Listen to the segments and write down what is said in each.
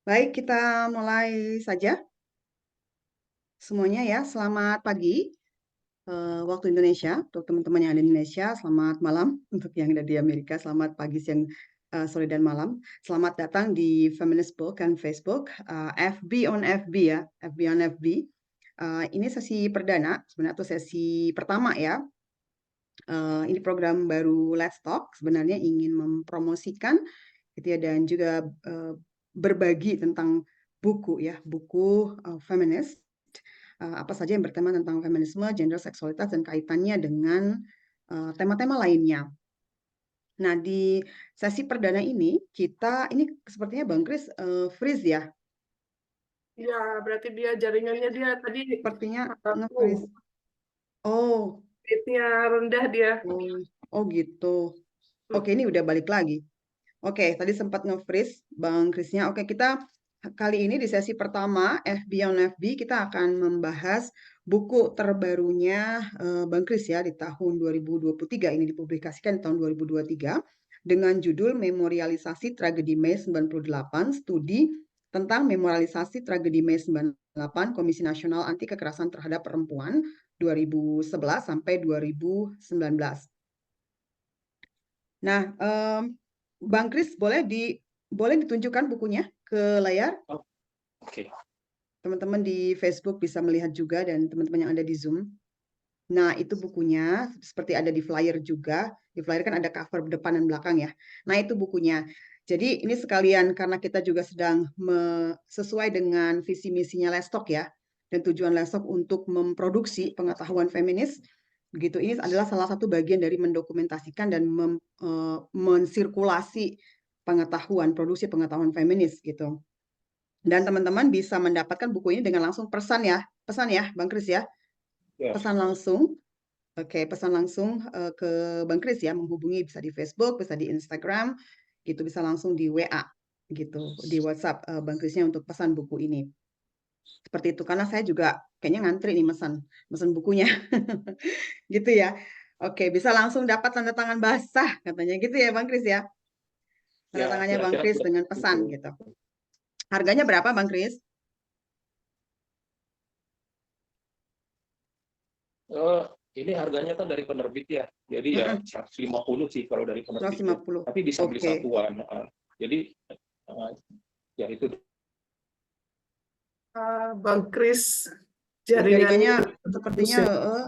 Baik, kita mulai saja semuanya ya. Selamat pagi waktu Indonesia untuk teman-teman yang ada di Indonesia. Selamat malam untuk yang ada di Amerika. Selamat pagi, siang, sore dan malam. Selamat datang di Feminist Book and Facebook, FB on FB ya, FB on FB. Ini sesi perdana, sebenarnya atau sesi pertama ya. Ini program baru Let's Talk. Sebenarnya ingin mempromosikan gitu ya, dan juga berbagi tentang buku ya, buku feminis, apa saja yang bertema tentang feminisme, gender, seksualitas, dan kaitannya dengan tema-tema lainnya. Nah, di sesi perdana ini ini sepertinya Bang Kris freeze ya, Ya, berarti dia jaringannya dia tadi sepertinya nge-freeze. full, Oh, speednya rendah dia. oh, oh gitu. Oke, Mm. ini udah balik lagi. Oke, tadi sempat nge-freeze Bang Krisnya. Oke, kita kali ini di sesi pertama FB on FB kita akan membahas buku terbarunya Bang Kris ya di tahun 2023, ini dipublikasikan di tahun 2023 dengan judul Memorialisasi Tragedi Mei 98, Studi tentang Memorialisasi Tragedi Mei 98 Komisi Nasional Anti Kekerasan Terhadap Perempuan 2011 sampai 2019. Nah, Bang Kris boleh ditunjukkan bukunya ke layar? Oh, oke. Teman-teman di Facebook bisa melihat juga dan teman-teman yang ada di Zoom. Nah, itu bukunya seperti ada di flyer juga. Di flyer kan ada cover depan dan belakang ya. Nah, itu bukunya. Jadi ini sekalian karena kita juga sedang sesuai dengan visi misinya Lestok ya. Dan tujuan Lestok untuk memproduksi pengetahuan feminis. Begitu, ini adalah salah satu bagian dari mendokumentasikan dan mensirkulasi pengetahuan, produksi pengetahuan feminis gitu. Dan teman-teman bisa mendapatkan buku ini dengan langsung pesan ya, Bang Kris ya. Ya, Pesan langsung. Oke, pesan langsung ke Bang Kris ya, menghubungi bisa di Facebook, bisa di Instagram, gitu, bisa langsung di WA, gitu, di WhatsApp Bang Krisnya untuk pesan buku ini. Seperti itu, karena saya juga kayaknya ngantri nih mesen bukunya, gitu ya. Oke, bisa langsung dapat tanda tangan basah, katanya gitu ya Bang Kris ya. Tanda ya, tangannya Bang kira-kira Kris seperti dengan pesan itu. gitu. Harganya berapa Bang Kris? Eh, ini harganya kan dari penerbit ya, jadi ya Mm-mm, 150 sih kalau dari penerbitnya. 150. Tapi bisa beli Oke. satuan. Jadi ya itu. Bang Kris, Ini jaringannya jaringannya bagus sepertinya ya.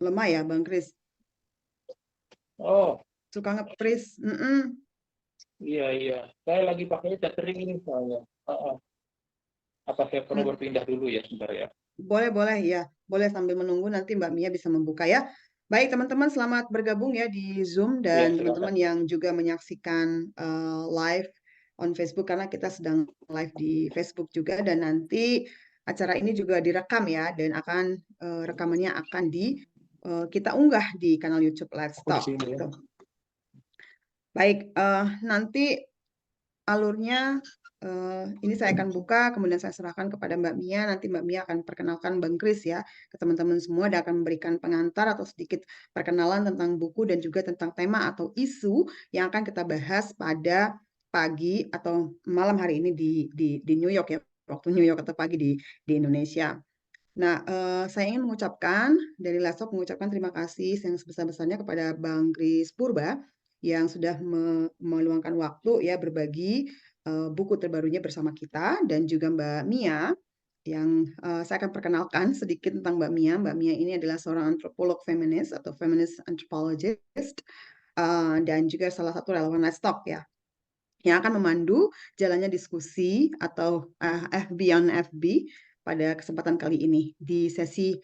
lemah ya Bang Kris. Oh, Suka nge-freeze. Mm-mm. iya iya. Saya lagi pakainya tethering ini soalnya. Apa saya perlu Mm. berpindah dulu ya sebentar ya? Boleh ya. Boleh sambil menunggu nanti Mbak Mia bisa membuka ya. Baik teman-teman, selamat bergabung ya di Zoom Iya, dan silakan. teman-teman yang juga menyaksikan live on Facebook karena kita sedang live di Facebook juga dan nanti acara ini juga direkam ya dan rekamannya akan kita unggah di kanal YouTube Let's Aku di Talk sini ya. gitu. Baik, nanti alurnya ini saya akan buka, kemudian saya serahkan kepada Mbak Mia. Nanti Mbak Mia akan perkenalkan Bang Kris ya ke teman-teman semua dan akan memberikan pengantar atau sedikit perkenalan tentang buku dan juga tentang tema atau isu yang akan kita bahas pada pagi atau malam hari ini di New York ya, waktu New York atau pagi di Indonesia. Nah, saya ingin dari Lasop mengucapkan terima kasih yang sebesar-besarnya kepada Bang Kris Purba yang sudah meluangkan waktu ya berbagi buku terbarunya bersama kita dan juga Mbak Mia yang saya akan perkenalkan sedikit tentang Mbak Mia. Mbak Mia ini adalah seorang antropolog feminis atau feminist anthropologist dan juga salah satu relawan Let's Talk ya yang akan memandu jalannya diskusi atau FB on FB pada kesempatan kali ini di sesi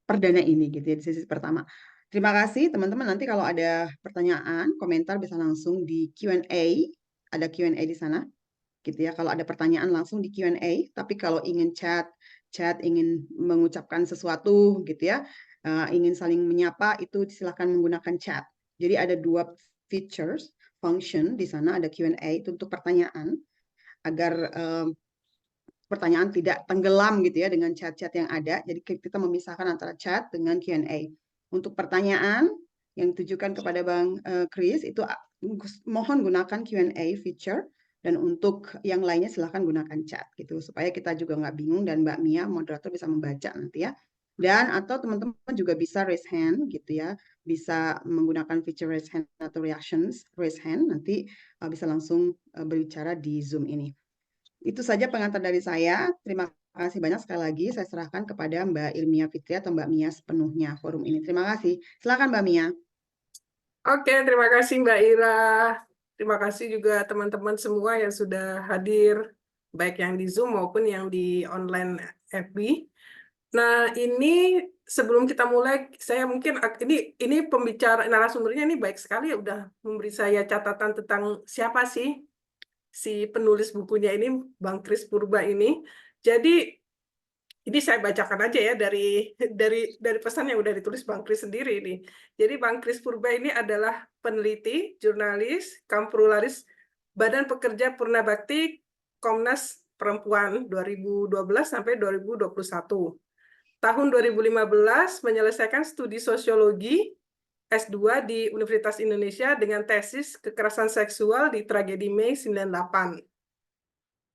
perdana ini gitu ya, di sesi pertama. Terima kasih teman-teman. Nanti kalau ada pertanyaan, komentar bisa langsung di Q&A. Ada Q&A di sana gitu ya. Kalau ada pertanyaan langsung di Q&A, tapi kalau ingin chat ingin mengucapkan sesuatu gitu ya, ingin saling menyapa itu silakan menggunakan chat. Jadi ada dua features function di sana, ada Q&A itu untuk pertanyaan agar pertanyaan tidak tenggelam gitu ya dengan chat-chat yang ada. Jadi kita memisahkan antara chat dengan Q&A. Untuk pertanyaan yang ditujukan kepada Bang Chris itu mohon gunakan Q&A feature Dan untuk yang lainnya silahkan gunakan chat gitu supaya kita juga nggak bingung dan Mbak Mia moderator bisa membaca nanti ya. Dan atau teman-teman juga bisa raise hand gitu ya, bisa menggunakan fitur raise hand atau reactions raise hand nanti bisa langsung berbicara di Zoom ini. Itu saja pengantar dari saya. Terima kasih banyak sekali lagi. Saya serahkan kepada Mbak Ilmia Fitri atau Mbak Mia sepenuhnya forum ini. Terima kasih. Silakan Mbak Mia. Oke, terima kasih Mbak Ira. Terima kasih juga teman-teman semua yang sudah hadir, baik yang di Zoom maupun yang di online FB. Nah, ini sebelum kita mulai, saya mungkin ini pembicara narasumbernya ini baik sekali ya, udah memberi saya catatan tentang siapa sih si penulis bukunya ini, Bang Kris Purba ini. Jadi ini saya bacakan aja ya dari pesan yang udah ditulis Bang Kris sendiri ini. Jadi Bang Kris Purba ini adalah peneliti, jurnalis, kampurularis, Badan Pekerja Purnabakti Komnas Perempuan 2012 sampai 2021. Tahun 2015 menyelesaikan studi sosiologi S2 di Universitas Indonesia dengan tesis kekerasan seksual di tragedi Mei 98.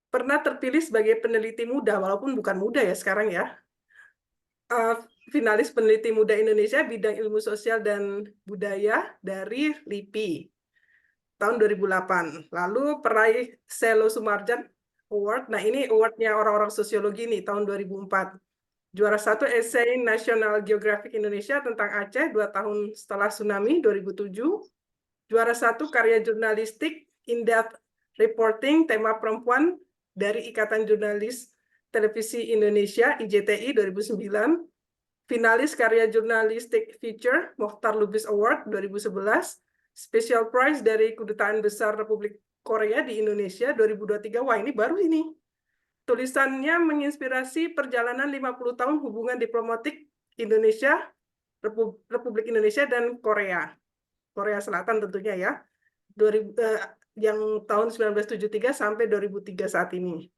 Pernah terpilih sebagai peneliti muda, walaupun bukan muda ya sekarang ya, finalis peneliti muda Indonesia bidang ilmu sosial dan budaya dari LIPI tahun 2008. Lalu peraih Selo Sumarjan Award. Nah, ini awardnya orang-orang sosiologi nih tahun 2004. Juara 1 esai National Geographic Indonesia tentang Aceh 2 tahun setelah tsunami 2007. Juara 1 karya jurnalistik in-depth reporting tema perempuan dari Ikatan Jurnalis Televisi Indonesia IJTI 2009. Finalis karya jurnalistik feature Mokhtar Lubis Award 2011. Special Prize dari Kedutaan Besar Republik Korea di Indonesia 2023. Wah, ini baru ini. Tulisannya menginspirasi perjalanan 50 tahun hubungan diplomatik Indonesia, Republik Indonesia dan Korea. Korea Selatan tentunya ya. Yang tahun 1973 sampai 2003 saat ini.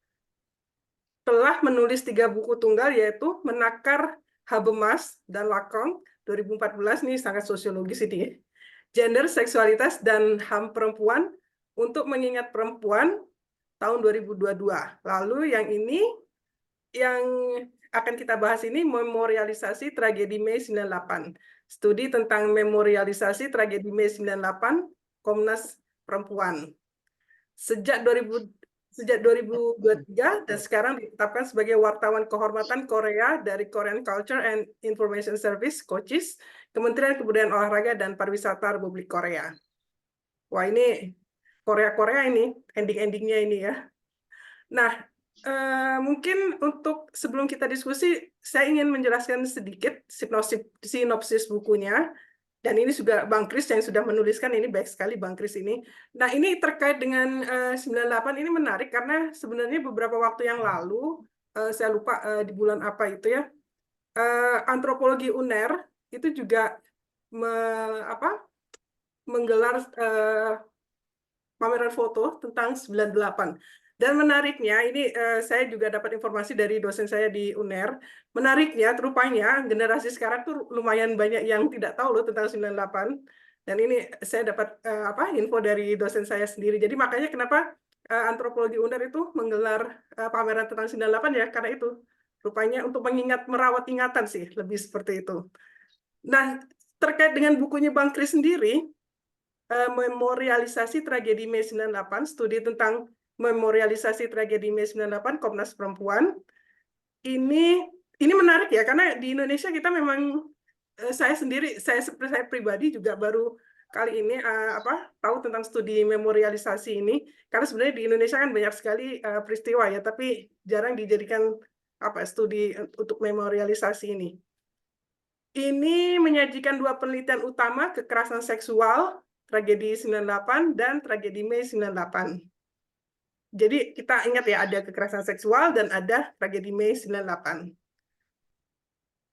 Telah menulis 3 buku tunggal yaitu Menakar Habemas dan Lakong 2014, nih sangat sosiologis ini. Gender, Seksualitas, dan HAM Perempuan untuk Mengingat Perempuan tahun 2022. Lalu yang ini yang akan kita bahas ini memorialisasi tragedi Mei 98. Studi tentang memorialisasi tragedi Mei 98 Komnas Perempuan. Sejak 2023 dan sekarang ditetapkan sebagai wartawan kehormatan Korea dari Korean Culture and Information Service (KOCIS), Kementerian Kebudayaan Olahraga dan Pariwisata Republik Korea. Wah, ini Korea-Korea ini ending-endingnya ini ya. Nah, mungkin untuk sebelum kita diskusi, saya ingin menjelaskan sedikit sinopsis bukunya. Dan ini juga Bang Kris yang sudah menuliskan, ini baik sekali Bang Kris ini. Nah, ini terkait dengan 98 ini menarik karena sebenarnya beberapa waktu yang lalu, saya lupa di bulan apa itu ya, antropologi UNER itu juga menggelar pameran foto tentang 98. Dan menariknya, ini saya juga dapat informasi dari dosen saya di UNER, menariknya, rupanya generasi sekarang tuh lumayan banyak yang tidak tahu loh tentang 98. Dan ini saya dapat info dari dosen saya sendiri. Jadi makanya kenapa antropologi UNER itu menggelar pameran tentang 98 ya, karena itu rupanya untuk merawat ingatan sih, lebih seperti itu. Nah, terkait dengan bukunya Bang Kris sendiri, memorialisasi tragedi Mei 98, studi tentang memorialisasi tragedi Mei 98 Komnas Perempuan. Ini menarik ya, karena di Indonesia kita memang, saya pribadi juga baru kali ini tahu tentang studi memorialisasi ini, karena sebenarnya di Indonesia kan banyak sekali peristiwa ya, tapi jarang dijadikan studi untuk memorialisasi ini. Ini menyajikan 2 penelitian utama, kekerasan seksual tragedi 98 dan tragedi Mei 98. Jadi kita ingat ya, ada kekerasan seksual dan ada tragedi Mei 98.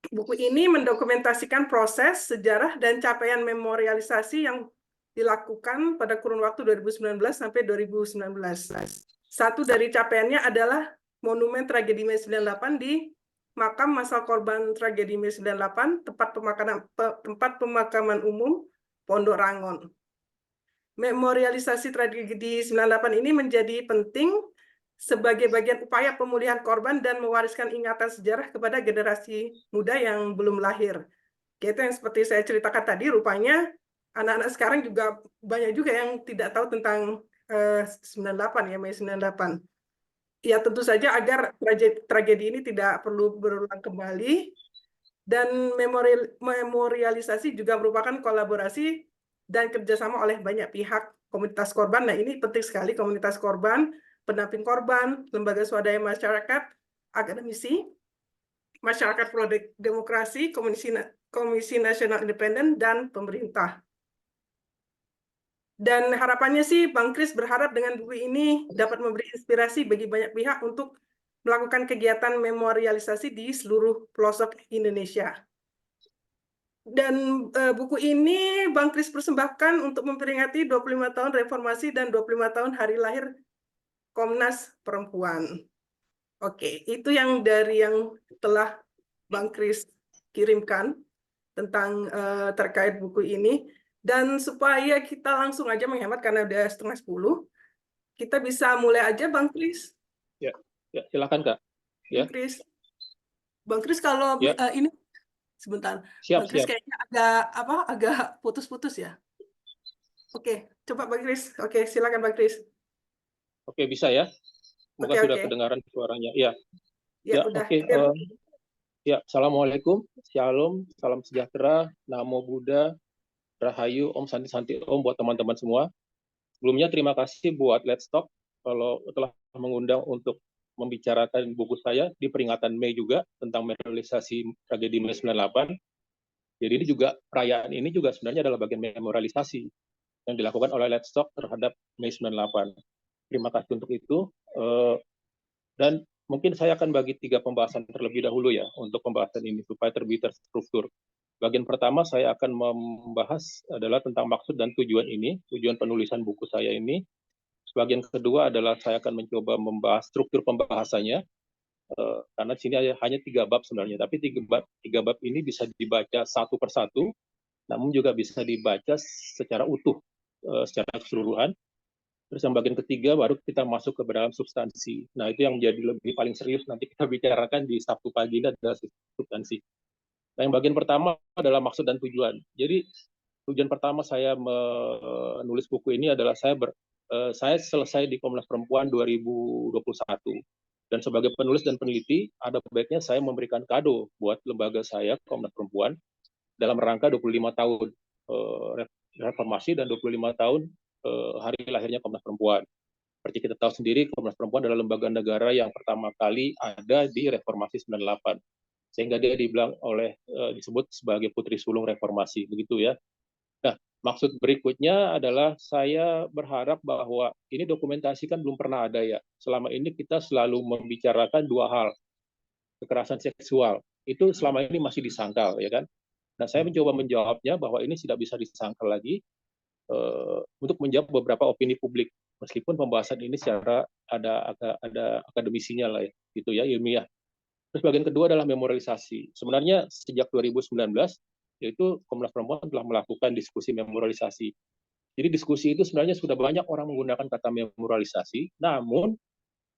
Buku ini mendokumentasikan proses, sejarah, dan capaian memorialisasi yang dilakukan pada kurun waktu 2019 sampai 2019. Satu dari capaiannya adalah monumen tragedi Mei 98 di Makam Masal Korban Tragedi Mei 98, tempat pemakaman umum Pondok Rangon. memorialisasi tragedi 98 ini menjadi penting sebagai bagian upaya pemulihan korban dan mewariskan ingatan sejarah kepada generasi muda yang belum lahir. Yaitu yang seperti saya ceritakan tadi, rupanya anak-anak sekarang juga banyak juga yang tidak tahu tentang 98 ya, Mei 98. Ya tentu saja agar tragedi ini tidak perlu berulang kembali, dan memorialisasi juga merupakan kolaborasi dan kerjasama oleh banyak pihak komunitas korban. Nah ini penting sekali, komunitas korban, pendamping korban, lembaga swadaya masyarakat, akademisi, masyarakat pro demokrasi, Komisi Nasional Independen, dan pemerintah. Dan harapannya sih Bang Kris berharap dengan buku ini dapat memberi inspirasi bagi banyak pihak untuk melakukan kegiatan memorialisasi di seluruh pelosok Indonesia. Dan buku ini Bang Kris persembahkan untuk memperingati 25 tahun reformasi dan 25 tahun hari lahir Komnas Perempuan. Oke, itu yang dari yang telah Bang Kris kirimkan tentang terkait buku ini. Dan supaya kita langsung aja menghemat karena udah 9:30, kita bisa mulai aja Bang Kris. Ya, silakan Kak. Ya. Bang Kris kalau ya. Ini sebentar. Siap, Bang Kris siap. kayaknya agak putus-putus ya. Oke, coba Bang Kris. Oke, silakan Bang Kris. Oke, bisa ya. Semoga sudah kedengaran suaranya. Ya. Ya, udah. Oke. Ya, Assalamualaikum, Shalom, salam sejahtera, Namo Buddha, Rahayu, Om Santi Santi Om buat teman-teman semua. Sebelumnya terima kasih buat Let's Talk kalau telah mengundang untuk membicarakan buku saya di peringatan Mei juga tentang memorialisasi tragedi Mei 98. Jadi ini juga perayaan ini juga sebenarnya adalah bagian memorialisasi yang dilakukan oleh Let's Talk terhadap Mei 98. Terima kasih untuk itu. Dan mungkin saya akan bagi 3 pembahasan terlebih dahulu ya untuk pembahasan ini supaya lebih terstruktur. Bagian pertama saya akan membahas adalah tentang maksud dan tujuan ini, tujuan penulisan buku saya ini. Bagian kedua adalah saya akan mencoba membahas struktur pembahasannya, karena di sini hanya 3 bab sebenarnya, tapi 3 bab ini bisa dibaca satu persatu, namun juga bisa dibaca secara utuh, secara keseluruhan. Terus yang bagian ketiga baru kita masuk ke dalam substansi. Nah itu yang menjadi lebih paling serius nanti kita bicarakan di Sabtu pagi ini adalah substansi. Nah, yang bagian pertama adalah maksud dan tujuan. Jadi tujuan pertama saya menulis buku ini adalah saya selesai di Komnas Perempuan 2021. Dan sebagai penulis dan peneliti, ada baiknya saya memberikan kado buat lembaga saya, Komnas Perempuan, dalam rangka 25 tahun reformasi dan 25 tahun hari lahirnya Komnas Perempuan. Seperti kita tahu sendiri, Komnas Perempuan adalah lembaga negara yang pertama kali ada di reformasi 98. Sehingga dia disebut sebagai putri sulung reformasi, begitu ya. Nah, maksud berikutnya adalah saya berharap bahwa ini dokumentasi kan belum pernah ada ya. Selama ini kita selalu membicarakan 2 hal, kekerasan seksual. Itu selama ini masih disangkal, ya kan? Nah, saya mencoba menjawabnya bahwa ini tidak bisa disangkal lagi untuk menjawab beberapa opini publik. Meskipun pembahasan ini secara ada akademisinya lah ya, gitu ya, ilmiah. Terus bagian kedua adalah memorialisasi. Sebenarnya sejak 2019, yaitu Komnas Perempuan telah melakukan diskusi memorialisasi. Jadi diskusi itu sebenarnya sudah banyak orang menggunakan kata memorialisasi, namun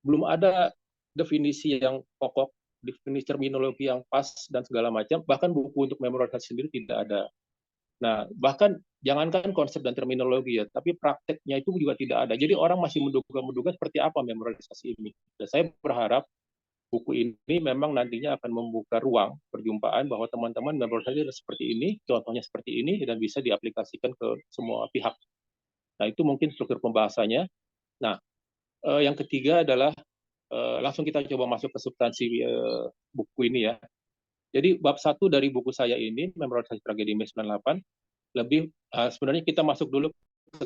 belum ada definisi yang pokok, definisi terminologi yang pas dan segala macam. Bahkan buku untuk memorialisasi sendiri tidak ada. Nah, bahkan jangankan konsep dan terminologi ya, tapi prakteknya itu juga tidak ada. Jadi orang masih menduga-menduga seperti apa memorialisasi ini. Dan saya berharap buku ini memang nantinya akan membuka ruang perjumpaan bahwa teman-teman memorialisasi seperti ini, contohnya seperti ini, dan bisa diaplikasikan ke semua pihak. Nah, itu mungkin struktur pembahasannya. Nah, yang ketiga adalah langsung kita coba masuk ke substansi buku ini ya. Jadi bab 1 dari buku saya ini, memorialisasi tragedi Mei 98, lebih sebenarnya kita masuk dulu ke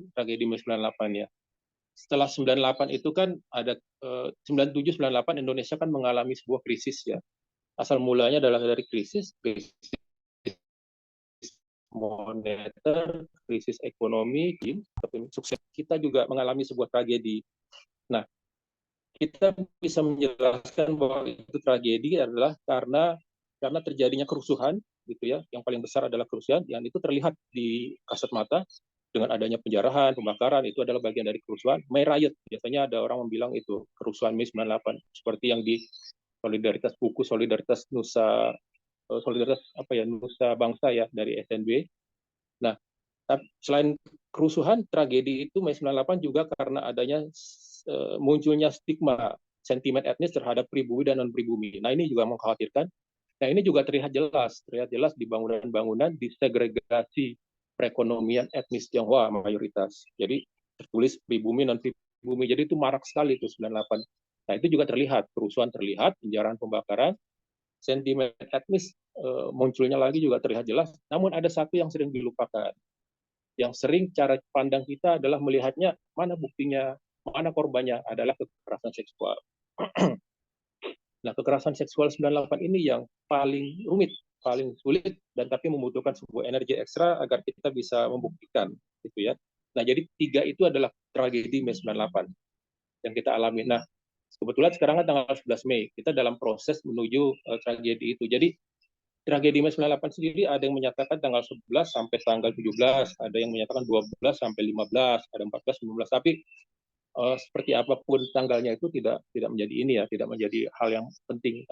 tragedi Mei 98 ya. Setelah 98 itu kan ada 97-98 Indonesia kan mengalami sebuah krisis ya. Asal mulanya adalah dari krisis moneter, krisis ekonomi, sukses. Kita juga mengalami sebuah tragedi. Nah, kita bisa menjelaskan bahwa itu tragedi adalah karena terjadinya kerusuhan gitu ya, yang paling besar adalah kerusuhan, yang itu terlihat di kasat mata dengan adanya penjarahan, pembakaran, itu adalah bagian dari kerusuhan. May Riot, biasanya ada orang bilang itu kerusuhan Mei 98, seperti yang di buku Solidaritas Nusa, Solidaritas Nusa Bangsa ya dari SNB. Nah, selain kerusuhan, tragedi itu Mei 98 juga karena adanya munculnya stigma sentimen etnis terhadap pribumi dan non-pribumi. Nah, ini juga mengkhawatirkan. Nah, ini juga terlihat jelas di bangunan-bangunan disegregasi perekonomian etnis Tionghoa mayoritas. Jadi tertulis pribumi non-pribumi. Jadi itu marak sekali itu 98. Nah, itu juga terlihat, kerusuhan terlihat, penjarahan, pembakaran, sentimen etnis munculnya lagi juga terlihat jelas. Namun ada satu yang sering dilupakan. Yang sering cara pandang kita adalah melihatnya mana buktinya, mana korbannya, adalah kekerasan seksual. Nah, kekerasan seksual 98 ini yang paling rumit, paling sulit, dan tapi membutuhkan sebuah energi ekstra agar kita bisa membuktikan, gitu ya. Nah, jadi 3 itu adalah tragedi Mei 98 yang kita alami. Nah, kebetulan sekarang kan tanggal 11 Mei, kita dalam proses menuju tragedi itu. Jadi, tragedi Mei 98 sendiri ada yang menyatakan tanggal 11 sampai tanggal 17, ada yang menyatakan 12 sampai 15, ada 14, 15, tapi seperti apapun tanggalnya itu tidak menjadi ini ya, tidak menjadi hal yang penting.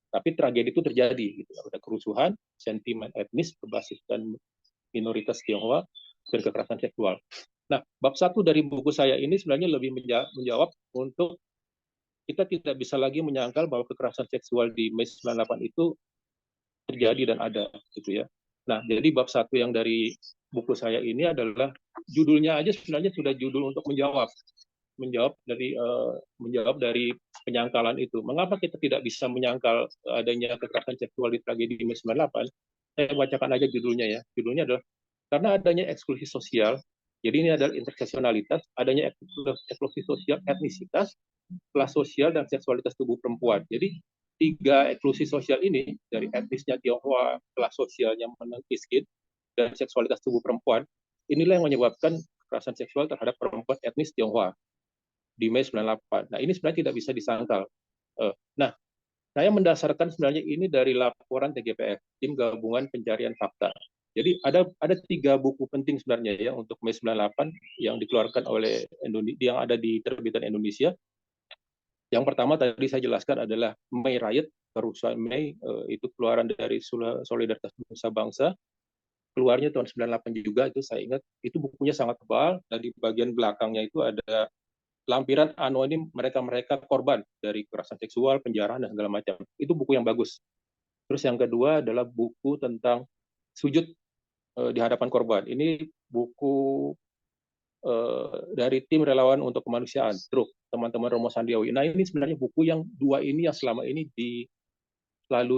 Tapi tragedi itu terjadi, gitu. Ada kerusuhan, sentimen etnis berbasis dan minoritas Tionghoa, dan kekerasan seksual. Nah, bab 1 dari buku saya ini sebenarnya lebih menjawab untuk kita tidak bisa lagi menyangkal bahwa kekerasan seksual di Mei 98 itu terjadi dan ada, gitu ya. Nah, jadi bab 1 yang dari buku saya ini adalah judulnya aja sebenarnya sudah judul untuk menjawab dari penyangkalan itu. Mengapa kita tidak bisa menyangkal adanya kekerasan seksual di tragedi Mei 98? Saya bacakan aja judulnya ya. Judulnya adalah karena adanya eksklusi sosial. Jadi ini adalah interseksionalitas, adanya eksklusi sosial, etnisitas, kelas sosial, dan seksualitas tubuh perempuan. Jadi 3 eksklusi sosial ini, dari etnisnya Tionghoa, kelas sosialnya menengah miskin, dan seksualitas tubuh perempuan, inilah yang menyebabkan kekerasan seksual terhadap perempuan etnis Tionghoa di Mei 98. Nah, ini sebenarnya tidak bisa disangkal. Nah, saya mendasarkan sebenarnya ini dari laporan TGPF, Tim Gabungan Pencarian Fakta. Jadi ada 3 buku penting sebenarnya ya untuk Mei 98 yang dikeluarkan oleh yang ada di terbitan Indonesia. Yang pertama tadi saya jelaskan adalah May Riot, kerusuhan Mei, itu keluaran dari Solidaritas Nusa Bangsa. Keluarnya tahun 98 juga, itu saya ingat. Itu bukunya sangat tebal, dan di bagian belakangnya itu ada lampiran anonim mereka korban dari kekerasan seksual, penjarahan, dan segala macam. Itu buku yang bagus. Terus yang kedua adalah buku tentang sujud di hadapan korban. Ini buku dari tim relawan untuk kemanusiaan, TRUK, teman-teman Romo Sandiawi. Nah, ini sebenarnya buku yang 2 ini yang selama ini selalu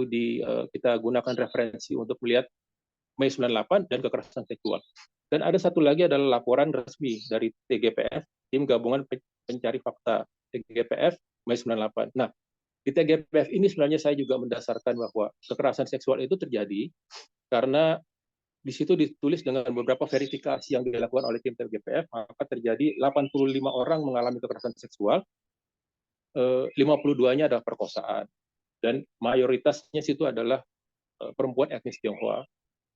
kita gunakan referensi untuk melihat Mei 98 dan kekerasan seksual. Dan ada satu lagi adalah laporan resmi dari TGPF, Tim Gabungan Pencari Fakta, TGPF Mei 98. Nah, di TGPF ini sebenarnya saya juga mendasarkan bahwa kekerasan seksual itu terjadi karena di situ ditulis dengan beberapa verifikasi yang dilakukan oleh tim TGPF, maka terjadi 85 orang mengalami kekerasan seksual, 52-nya adalah perkosaan, dan mayoritasnya situ adalah perempuan etnis Tionghoa.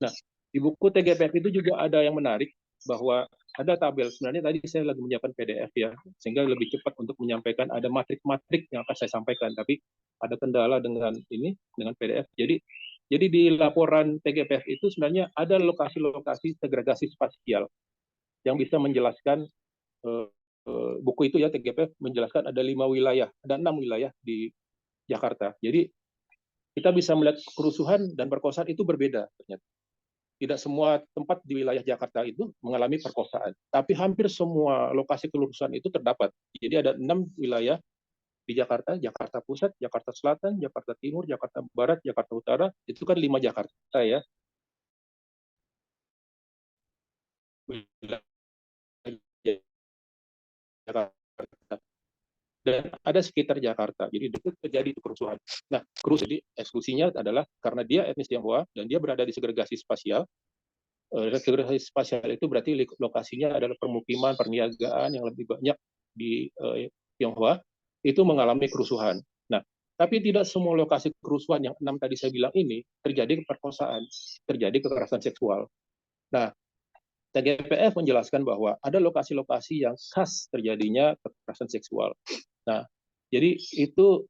Nah, di buku TGPF itu juga ada yang menarik, bahwa ada tabel. Sebenarnya tadi saya lagi menyiapkan PDF ya, sehingga lebih cepat untuk menyampaikan. Ada matrik-matrik yang akan saya sampaikan, tapi ada kendala dengan PDF. Jadi di laporan TGPF itu sebenarnya ada lokasi-lokasi segregasi spasial yang bisa menjelaskan, buku itu ya, TGPF menjelaskan ada 5 wilayah, ada 6 wilayah di Jakarta. Jadi kita bisa melihat kerusuhan dan perkosaan itu berbeda ternyata. Tidak semua tempat di wilayah Jakarta itu mengalami perkosaan, tapi hampir semua lokasi kerusuhan itu terdapat. Jadi ada 6 wilayah di Jakarta: Jakarta Pusat, Jakarta Selatan, Jakarta Timur, Jakarta Barat, Jakarta Utara. Itu kan 5 Jakarta ya. Jakarta. Dan ada sekitar Jakarta. Jadi itu terjadi kerusuhan. Nah, kerusuhan eksklusinya adalah karena dia etnis Tionghoa dan dia berada di segregasi spasial. Segregasi spasial itu berarti lokasinya adalah permukiman, perniagaan yang lebih banyak di Tionghoa, itu mengalami kerusuhan. Nah, Tapi tidak semua lokasi kerusuhan yang 6 tadi saya bilang ini terjadi perkosaan, terjadi kekerasan seksual. Nah, TGPF menjelaskan bahwa ada lokasi-lokasi yang khas terjadinya kekerasan seksual. Nah, jadi itu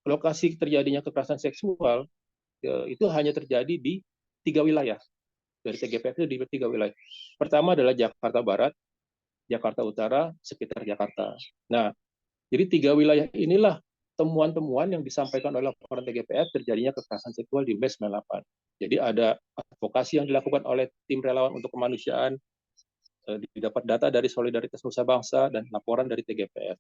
lokasi terjadinya kekerasan seksual itu hanya terjadi di 3 wilayah. Dari TGPF itu di 3 wilayah. Pertama adalah Jakarta Barat, Jakarta Utara, sekitar Jakarta. Nah, jadi 3 wilayah inilah temuan-temuan yang disampaikan oleh laporan TGPF terjadinya kekerasan seksual di BES 98. Jadi ada advokasi yang dilakukan oleh tim relawan untuk kemanusiaan, didapat data dari Solidaritas Nusa Bangsa, dan laporan dari TGPF.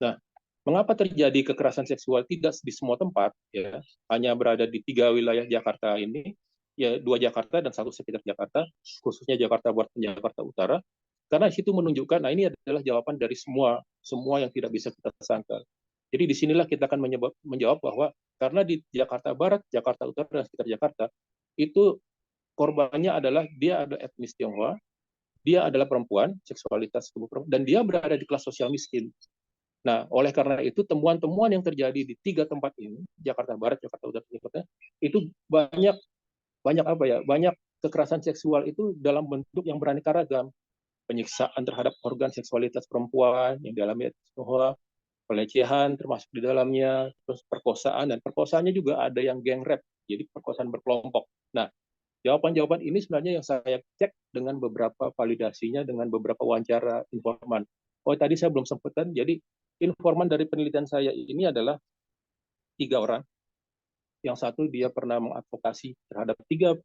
Nah, mengapa terjadi kekerasan seksual tidak di semua tempat, ya, hanya berada di 3 wilayah Jakarta ini, ya 2 Jakarta dan 1 sekitar Jakarta, khususnya Jakarta Barat dan Jakarta Utara, karena situ menunjukkan, nah ini adalah jawaban dari semua yang tidak bisa kita sangkal. Jadi disinilah kita akan menjawab bahwa karena di Jakarta Barat, Jakarta Utara, dan sekitar Jakarta, itu korbannya adalah dia ada etnis Tionghoa, dia adalah perempuan, seksualitas tubuh perempuan, dan dia berada di kelas sosial miskin. Nah, oleh karena itu temuan-temuan yang terjadi di 3 tempat ini, Jakarta Barat, Jakarta Utara, Jakarta, itu banyak apa ya? Banyak kekerasan seksual itu dalam bentuk yang beraneka ragam. Penyiksaan terhadap organ seksualitas perempuan yang dialami Tionghoa, pelecehan termasuk di dalamnya, terus perkosaan, dan perkosaannya juga ada yang geng rap, jadi perkosaan berkelompok. Nah, jawaban-jawaban ini sebenarnya yang saya cek dengan beberapa validasinya, dengan beberapa wawancara informan. Oh, tadi saya belum sempatkan, jadi informan dari penelitian saya ini adalah 3 orang. Yang satu dia pernah mengadvokasi terhadap 3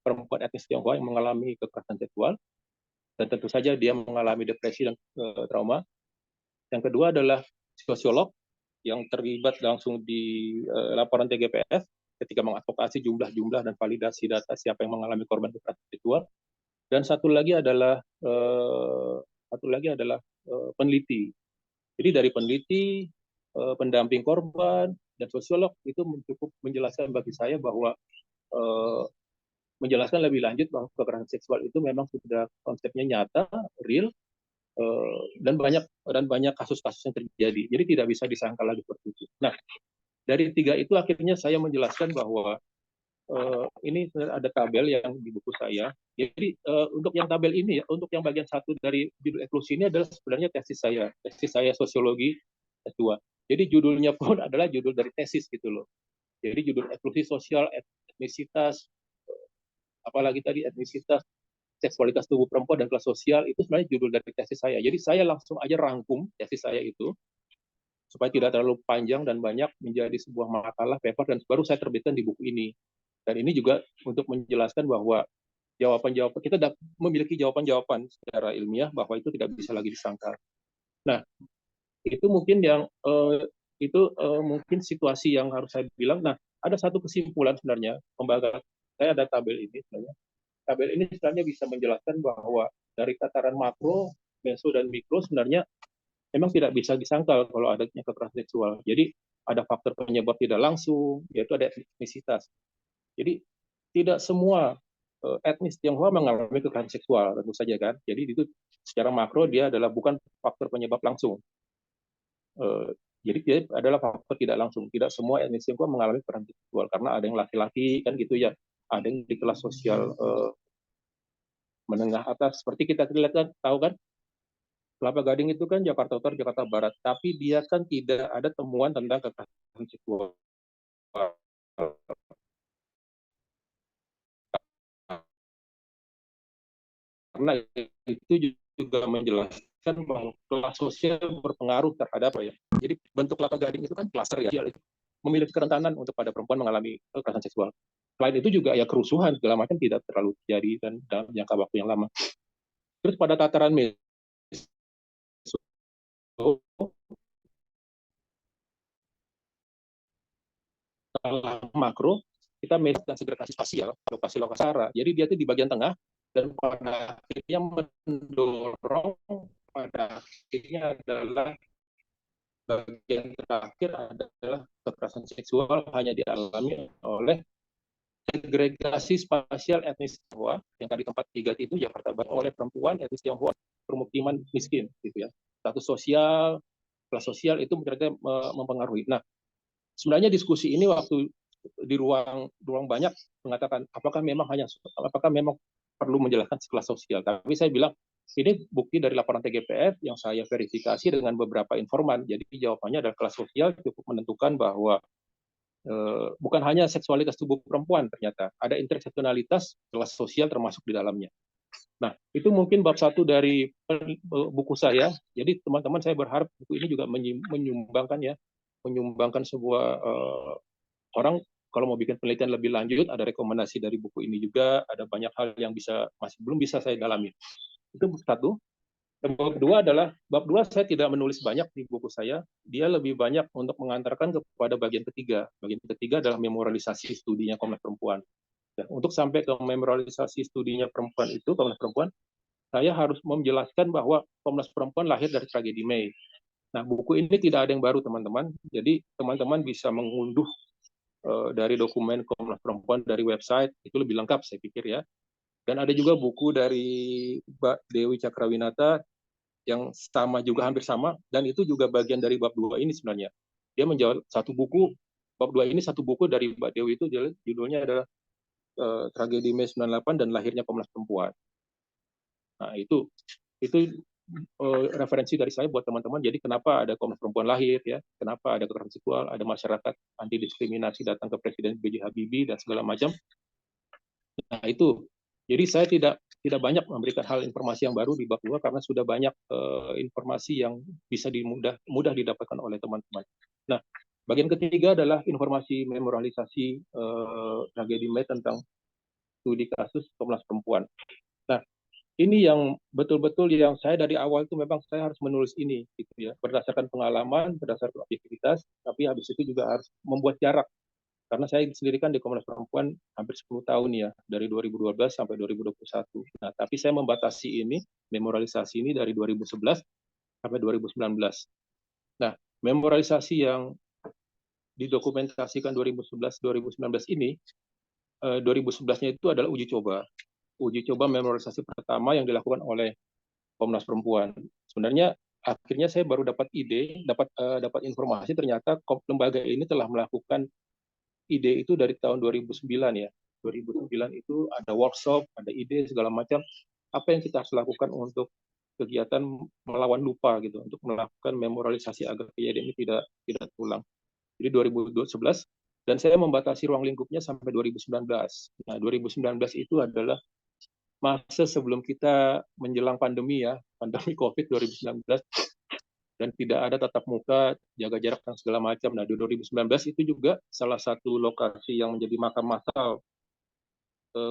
perempuan etnis Tionghoa yang mengalami kekerasan seksual, dan tentu saja dia mengalami depresi dan trauma. Yang kedua adalah sosiolog yang terlibat langsung di laporan TGPF ketika mengadvokasi jumlah-jumlah dan validasi data siapa yang mengalami korban kekerasan seksual. Dan satu lagi adalah peneliti. Jadi dari peneliti, pendamping korban, dan sosiolog itu cukup menjelaskan bagi saya bahwa menjelaskan lebih lanjut bahwa kekerasan seksual itu memang sudah konsepnya nyata, real, dan banyak kasus-kasus yang terjadi. Jadi tidak bisa disangka lagi seperti itu. Nah, dari 3 itu akhirnya saya menjelaskan bahwa ini ada tabel yang di buku saya. Jadi untuk yang tabel ini, untuk yang bagian 1 dari judul eksklusi ini adalah sebenarnya tesis saya sosiologi S2. Jadi judulnya pun adalah judul dari tesis gitu loh. Jadi judul eksklusi sosial, etnisitas, apalagi tadi etnisitas, seksualitas tubuh perempuan, dan kelas sosial, itu sebenarnya judul dari tesis saya. Jadi saya langsung aja rangkum tesis saya itu supaya tidak terlalu panjang dan banyak menjadi sebuah makalah paper, dan baru saya terbitkan di buku ini. Dan ini juga untuk menjelaskan bahwa jawaban-jawaban kita memiliki jawaban-jawaban secara ilmiah bahwa itu tidak bisa lagi disangkal. Nah, itu mungkin mungkin situasi yang harus saya bilang. Nah, ada satu kesimpulan sebenarnya pembahasan saya, ada tabel ini sebenarnya. Tabel ini sebenarnya bisa menjelaskan bahwa dari tataran makro, meso, dan mikro sebenarnya memang tidak bisa disangkal kalau adanya kekerasan seksual. Jadi ada faktor penyebab tidak langsung, yaitu ada etnisitas. Jadi tidak semua etnis Tionghoa mengalami kekerasan seksual, tentu saja kan. Jadi itu secara makro dia adalah bukan faktor penyebab langsung. Jadi dia adalah faktor tidak langsung. Tidak semua etnis Tionghoa mengalami kekerasan seksual karena ada yang laki-laki kan gitu ya, ada yang di kelas sosial menengah atas. Seperti kita lihat kan, tahu kan, Kelapa Gading itu kan Jakarta Utara, Jakarta Barat, tapi dia kan tidak ada temuan tentang kekerasan seksual. Karena itu juga menjelaskan bahwa kelas sosial berpengaruh terhadap apa ya. Jadi bentuk Kelapa Gading itu kan klaster ya, memiliki kerentanan untuk pada perempuan mengalami kekerasan seksual. Selain itu juga ya kerusuhan segala macam tidak terlalu terjadi dan dalam jangka waktu yang lama. Terus pada tataran meso, makro, kita melihat segregasi spasial, lokasi-lokasi arah. Jadi dia itu di bagian tengah, dan pada akhirnya mendorong pada akhirnya adalah bagian terakhir adalah kekerasan seksual hanya dialami oleh segregasi spasial etnis Tionghoa yang tadi tempat 3 itu Jakarta Barat oleh perempuan etnis Tionghoa permukiman miskin gitu ya. Status sosial, kelas sosial itu ternyata mempengaruhi. Nah, sebenarnya diskusi ini waktu di ruang banyak mengatakan apakah memang perlu menjelaskan kelas sosial. Tapi saya bilang ini bukti dari laporan TGPF yang saya verifikasi dengan beberapa informan. Jadi jawabannya adalah kelas sosial cukup menentukan bahwa bukan hanya seksualitas tubuh perempuan, ternyata ada interseksionalitas kelas sosial termasuk di dalamnya. Nah, itu mungkin bab 1 dari buku saya. Jadi teman-teman, saya berharap buku ini juga menyumbangkan sebuah orang kalau mau bikin penelitian lebih lanjut, ada rekomendasi dari buku ini juga, ada banyak hal yang masih belum bisa saya dalami. Itu bab 1. Dan bab 2 adalah, bab 2 saya tidak menulis banyak di buku saya, dia lebih banyak untuk mengantarkan kepada bagian ketiga. Bagian ketiga adalah memorialisasi studinya Komnas Perempuan. Dan untuk sampai ke memorialisasi studinya perempuan itu, Komnas Perempuan, saya harus menjelaskan bahwa Komnas Perempuan lahir dari tragedi Mei. Nah, buku ini tidak ada yang baru, teman-teman. Jadi, teman-teman bisa mengunduh dari dokumen Komnas Perempuan dari website, itu lebih lengkap, saya pikir ya. Dan ada juga buku dari Mbak Dewi Cakrawinata, yang sama juga, hampir sama, dan itu juga bagian dari bab 2 ini sebenarnya. Dia menjawab satu buku, bab 2 ini satu buku dari Mbak Dewi itu, judulnya adalah Tragedi Mei 98 dan Lahirnya Komnas Perempuan. Nah, itu referensi dari saya buat teman-teman. Jadi kenapa ada Komnas Perempuan lahir, ya, kenapa ada kekerasan seksual, ada masyarakat anti diskriminasi datang ke Presiden B.J. Habibie dan segala macam. Nah, itu. Jadi saya tidak banyak memberikan hal informasi yang baru di bab 2 karena sudah banyak informasi yang bisa mudah didapatkan oleh teman-teman. Nah, bagian ketiga adalah informasi memorialisasi tragedi Mei tentang studi kasus Komnas Perempuan. Nah, ini yang betul-betul yang saya dari awal itu memang saya harus menulis ini, gitu ya, berdasarkan pengalaman, berdasarkan objektivitas, tapi habis itu juga harus membuat jarak. Karena saya sendiri kan di Komnas Perempuan hampir 10 tahun ya, dari 2012 sampai 2021. Nah, tapi saya membatasi ini, memorialisasi ini dari 2011 sampai 2019. Nah, memorialisasi yang didokumentasikan 2011-2019 ini, 2011-nya itu adalah uji coba. Uji coba memorialisasi pertama yang dilakukan oleh Komnas Perempuan. Sebenarnya akhirnya saya baru dapat ide, dapat informasi ternyata lembaga ini telah melakukan ide itu dari tahun 2009 ya. 2009 itu ada workshop, ada ide segala macam. Apa yang kita harus lakukan untuk kegiatan melawan lupa gitu, untuk melakukan memorialisasi agar kejadian ini tidak terulang. Jadi 2011 dan saya membatasi ruang lingkupnya sampai 2019. Nah, 2019 itu adalah masa sebelum kita menjelang pandemi ya, pandemi COVID 2019. Dan tidak ada tatap muka, jaga jarak dan segala macam. Nah, di 2019 itu juga salah satu lokasi yang menjadi makam massal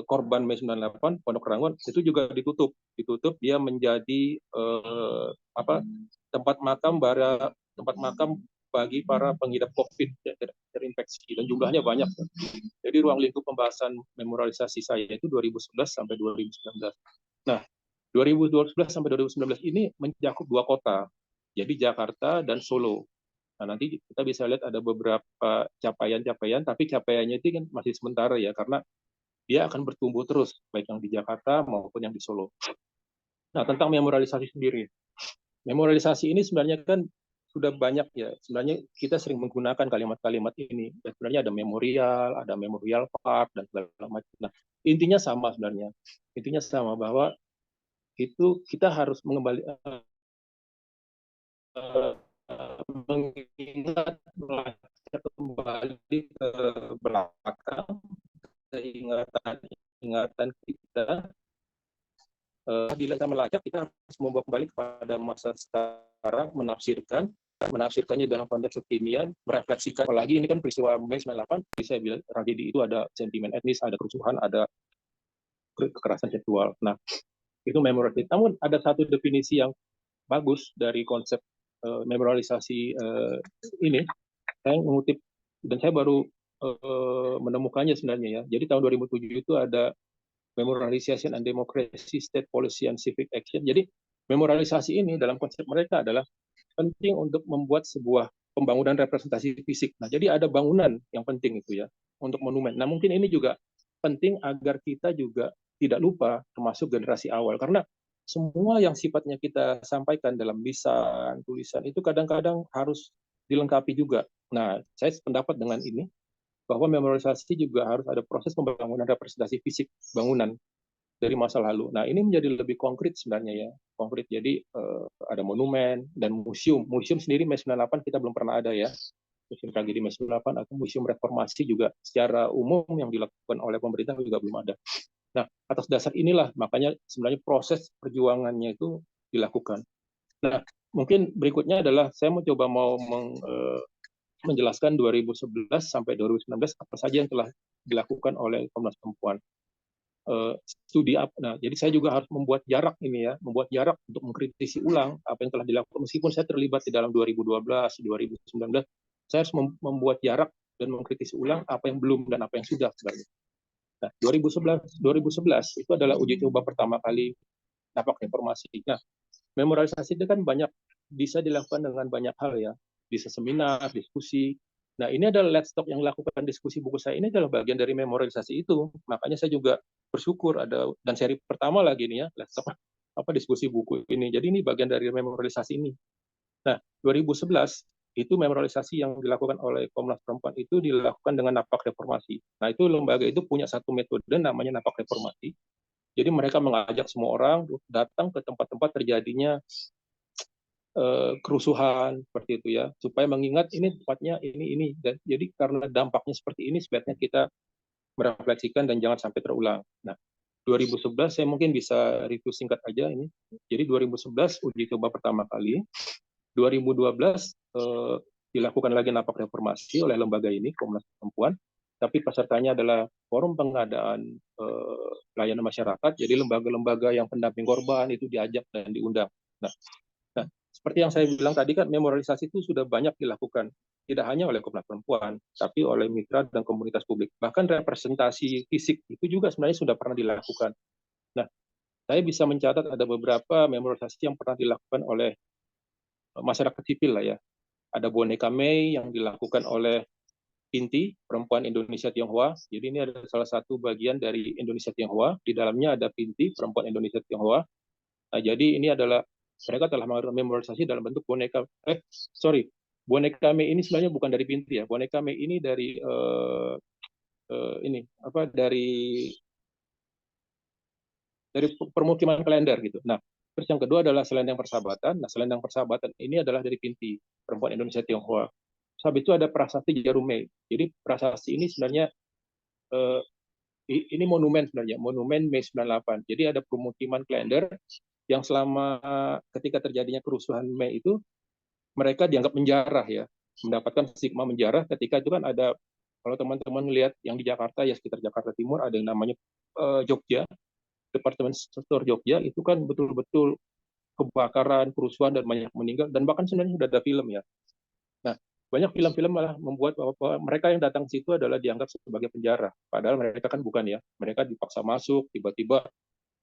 korban Mei 98, Pondok Rangon, itu juga ditutup. Dia menjadi tempat makam bagi para pengidap COVID terinfeksi, dan jumlahnya banyak. Jadi ruang lingkup pembahasan memorialisasi saya itu 2011 sampai 2019. Nah, 2012 sampai 2019 ini mencakup 2 kota, jadi Jakarta dan Solo. Nah, nanti kita bisa lihat ada beberapa capaian-capaian, tapi capaiannya itu kan masih sementara ya, karena dia akan bertumbuh terus, baik yang di Jakarta maupun yang di Solo. Nah, tentang memorialisasi sendiri. Memorialisasi ini sebenarnya kan sudah banyak ya, sebenarnya kita sering menggunakan kalimat-kalimat ini. Dan sebenarnya ada memorial park, dan segala macam. Nah, intinya sama sebenarnya. Intinya sama, bahwa itu kita harus mengingat kembali ke belakang, ingatan kita. Bila kita melacak, kita harus membawa kembali kepada masa sekarang, menafsirkannya dalam konteks kekinian, merefleksikan. Apalagi ini kan peristiwa Mei 98, saya bilang tragedi itu ada sentimen etnis, ada kerusuhan, ada kekerasan seksual. Nah, itu memorialisasi. Namun ada satu definisi yang bagus dari konsep memorialisasi ini. Saya mengutip, dan saya baru menemukannya sebenarnya ya. Jadi tahun 2007 itu ada Memorialization and Democracy, State Policy and Civic Action. Jadi memorialisasi ini dalam konsep mereka adalah penting untuk membuat sebuah pembangunan representasi fisik. Nah, jadi ada bangunan yang penting itu ya untuk monumen. Nah, mungkin ini juga penting agar kita juga tidak lupa, termasuk generasi awal, karena semua yang sifatnya kita sampaikan dalam lisan, tulisan itu kadang-kadang harus dilengkapi juga Nah, saya sependapat dengan ini, bahwa memorialisasi juga harus ada proses pembangunan representasi fisik bangunan dari masa lalu. Nah, ini menjadi lebih konkret sebenarnya ya. Konkret, jadi ada monumen dan museum. Museum sendiri Mei 98 kita belum pernah ada ya. Museum Tragedi Mei 98 atau Museum Reformasi juga secara umum yang dilakukan oleh pemerintah juga belum ada. Nah, atas dasar inilah makanya sebenarnya proses perjuangannya itu dilakukan. Nah, mungkin berikutnya adalah saya mau menjelaskan 2011 sampai 2019 apa saja yang telah dilakukan oleh Komnas Perempuan. Studi apa? Nah, jadi saya juga harus membuat jarak ini ya, membuat jarak untuk mengkritisi ulang apa yang telah dilakukan. Meskipun saya terlibat di dalam 2012, 2019, saya harus membuat jarak dan mengkritisi ulang apa yang belum dan apa yang sudah sebenarnya. Nah, 2011 itu adalah uji coba pertama kali napak reformasi. Nah, memorialisasi itu kan bisa dilakukan dengan banyak hal ya, bisa seminar, diskusi. Nah, ini adalah let's talk yang dilakukan diskusi buku saya ini adalah bagian dari memorialisasi itu. Makanya saya juga bersyukur ada, dan seri pertama lagi nih ya, let's talk diskusi buku ini. Jadi ini bagian dari memorialisasi ini. Nah, 2011 itu memorialisasi yang dilakukan oleh Komnas Perempuan itu dilakukan dengan napak reformasi. Nah, itu lembaga itu punya satu metode namanya napak reformasi. Jadi mereka mengajak semua orang datang ke tempat-tempat terjadinya kerusuhan seperti itu ya, supaya mengingat ini tempatnya ini dan jadi karena dampaknya seperti ini sebaiknya kita merefleksikan dan jangan sampai terulang. Nah, 2011 saya mungkin bisa review singkat aja ini. Jadi 2011 uji coba pertama kali, 2012 dilakukan lagi napak reformasi oleh lembaga ini Komnas Perempuan, tapi pesertanya adalah forum pengadaan layanan masyarakat, jadi lembaga-lembaga yang pendamping korban itu diajak dan diundang. Nah, seperti yang saya bilang tadi kan memorialisasi itu sudah banyak dilakukan, tidak hanya oleh Komnas Perempuan, tapi oleh mitra dan komunitas publik. Bahkan representasi fisik itu juga sebenarnya sudah pernah dilakukan. Nah, saya bisa mencatat ada beberapa memorialisasi yang pernah dilakukan oleh masyarakat sipil lah ya. Ada boneka Mei yang dilakukan oleh Pinti, perempuan Indonesia Tionghoa. Jadi ini ada salah satu bagian dari Indonesia Tionghoa. Di dalamnya ada Pinti, perempuan Indonesia Tionghoa. Nah, jadi ini adalah mereka telah melakukan memorialisasi dalam bentuk boneka. Boneka Mei ini sebenarnya bukan dari Pinti ya. Boneka Mei ini dari dari permukiman Klender gitu. Nah, terus yang kedua adalah selendang persahabatan. Nah, selendang persahabatan ini adalah dari Pinti, perempuan Indonesia Tionghoa. Habis itu ada prasasti Jarum Mei. Jadi prasasti ini sebenarnya ini monumen sebenarnya, monumen Mei 98. Jadi ada permukiman Klender yang selama ketika terjadinya kerusuhan Mei itu mereka dianggap menjarah ya, mendapatkan stigma menjarah ketika itu kan ada, kalau teman-teman lihat yang di Jakarta ya sekitar Jakarta Timur ada yang namanya Jogja, Departemen Store Jogja itu kan betul-betul kebakaran, kerusuhan dan banyak meninggal dan bahkan sebenarnya sudah ada film ya. Nah, banyak film-film malah membuat bahwa mereka yang datang ke situ adalah dianggap sebagai penjara, padahal mereka kan bukan ya, mereka dipaksa masuk, tiba-tiba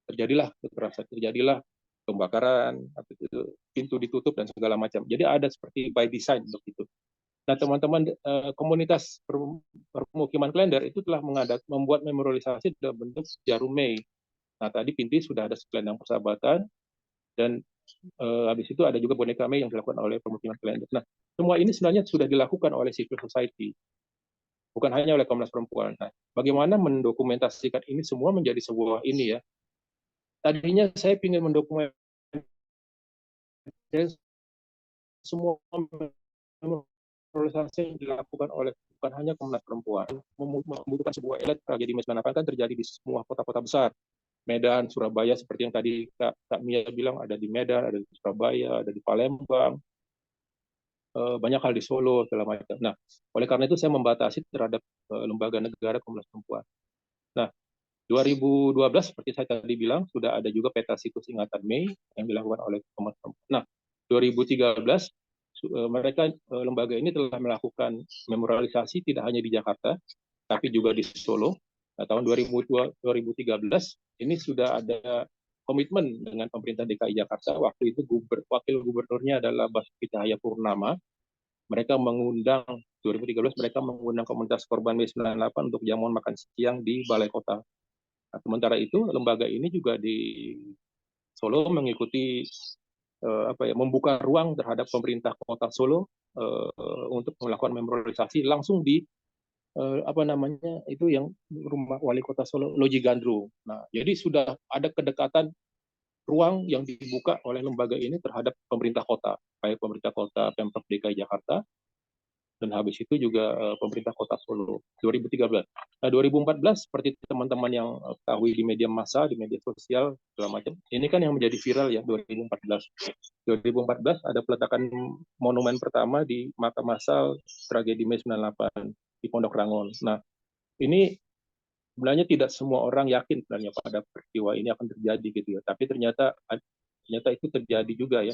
terjadilah kekerasan, terjadilah pembakaran, pintu ditutup dan segala macam. Jadi ada seperti by design untuk itu. Nah, teman-teman komunitas permukiman Klender itu telah membuat memorialisasi dalam bentuk Jarum Mei. Nah, tadi Pinti sudah ada selendang persahabatan dan habis itu ada juga boneka Mei yang dilakukan oleh permukiman Klender. Nah, semua ini sebenarnya sudah dilakukan oleh civil society, bukan hanya oleh Komnas Perempuan. Nah, bagaimana mendokumentasikan ini semua menjadi sebuah ini ya. Tadinya saya ingin mendokumentasikan semua memorialisasi yang dilakukan oleh bukan hanya Komnas Perempuan, membutuhkan sebuah elit tragedi Mei 98 kan terjadi di semua kota-kota besar. Medan, Surabaya, seperti yang tadi Kak Mia bilang, ada di Medan, ada di Surabaya, ada di Palembang, banyak hal di Solo, segala macam. Nah, oleh karena itu saya membatasi terhadap lembaga negara Komnas Perempuan. Nah, 2012 seperti saya tadi bilang sudah ada juga peta situs ingatan Mei yang dilakukan oleh Komnas Perempuan. Nah, 2013 mereka lembaga ini telah melakukan memorialisasi tidak hanya di Jakarta tapi juga di Solo. Nah, tahun 2013 ini sudah ada komitmen dengan pemerintah DKI Jakarta. Waktu itu wakil gubernurnya adalah Basuki Cahayapurnama. Mereka mengundang 2013 mereka mengundang komunitas korban Mei 98 untuk jamuan makan siang di Balai Kota. Nah, sementara itu lembaga ini juga di Solo mengikuti membuka ruang terhadap pemerintah Kota Solo untuk melakukan memorialisasi langsung di itu yang rumah wali kota Solo, Loji Gandrung. Nah, jadi sudah ada kedekatan ruang yang dibuka oleh lembaga ini terhadap pemerintah kota, baik pemerintah kota Pemprov DKI Jakarta, dan habis itu juga pemerintah kota Solo 2013. Nah, 2014 seperti teman-teman yang ketahui di media massa, di media sosial segala macam, ini kan yang menjadi viral ya 2014. 2014 ada peletakan monumen pertama di makam massal tragedi Mei 98 di Pondok Rangon. Nah, ini sebenarnya tidak semua orang yakin sebenarnya pada peristiwa ini akan terjadi gitu ya, tapi ternyata itu terjadi juga ya.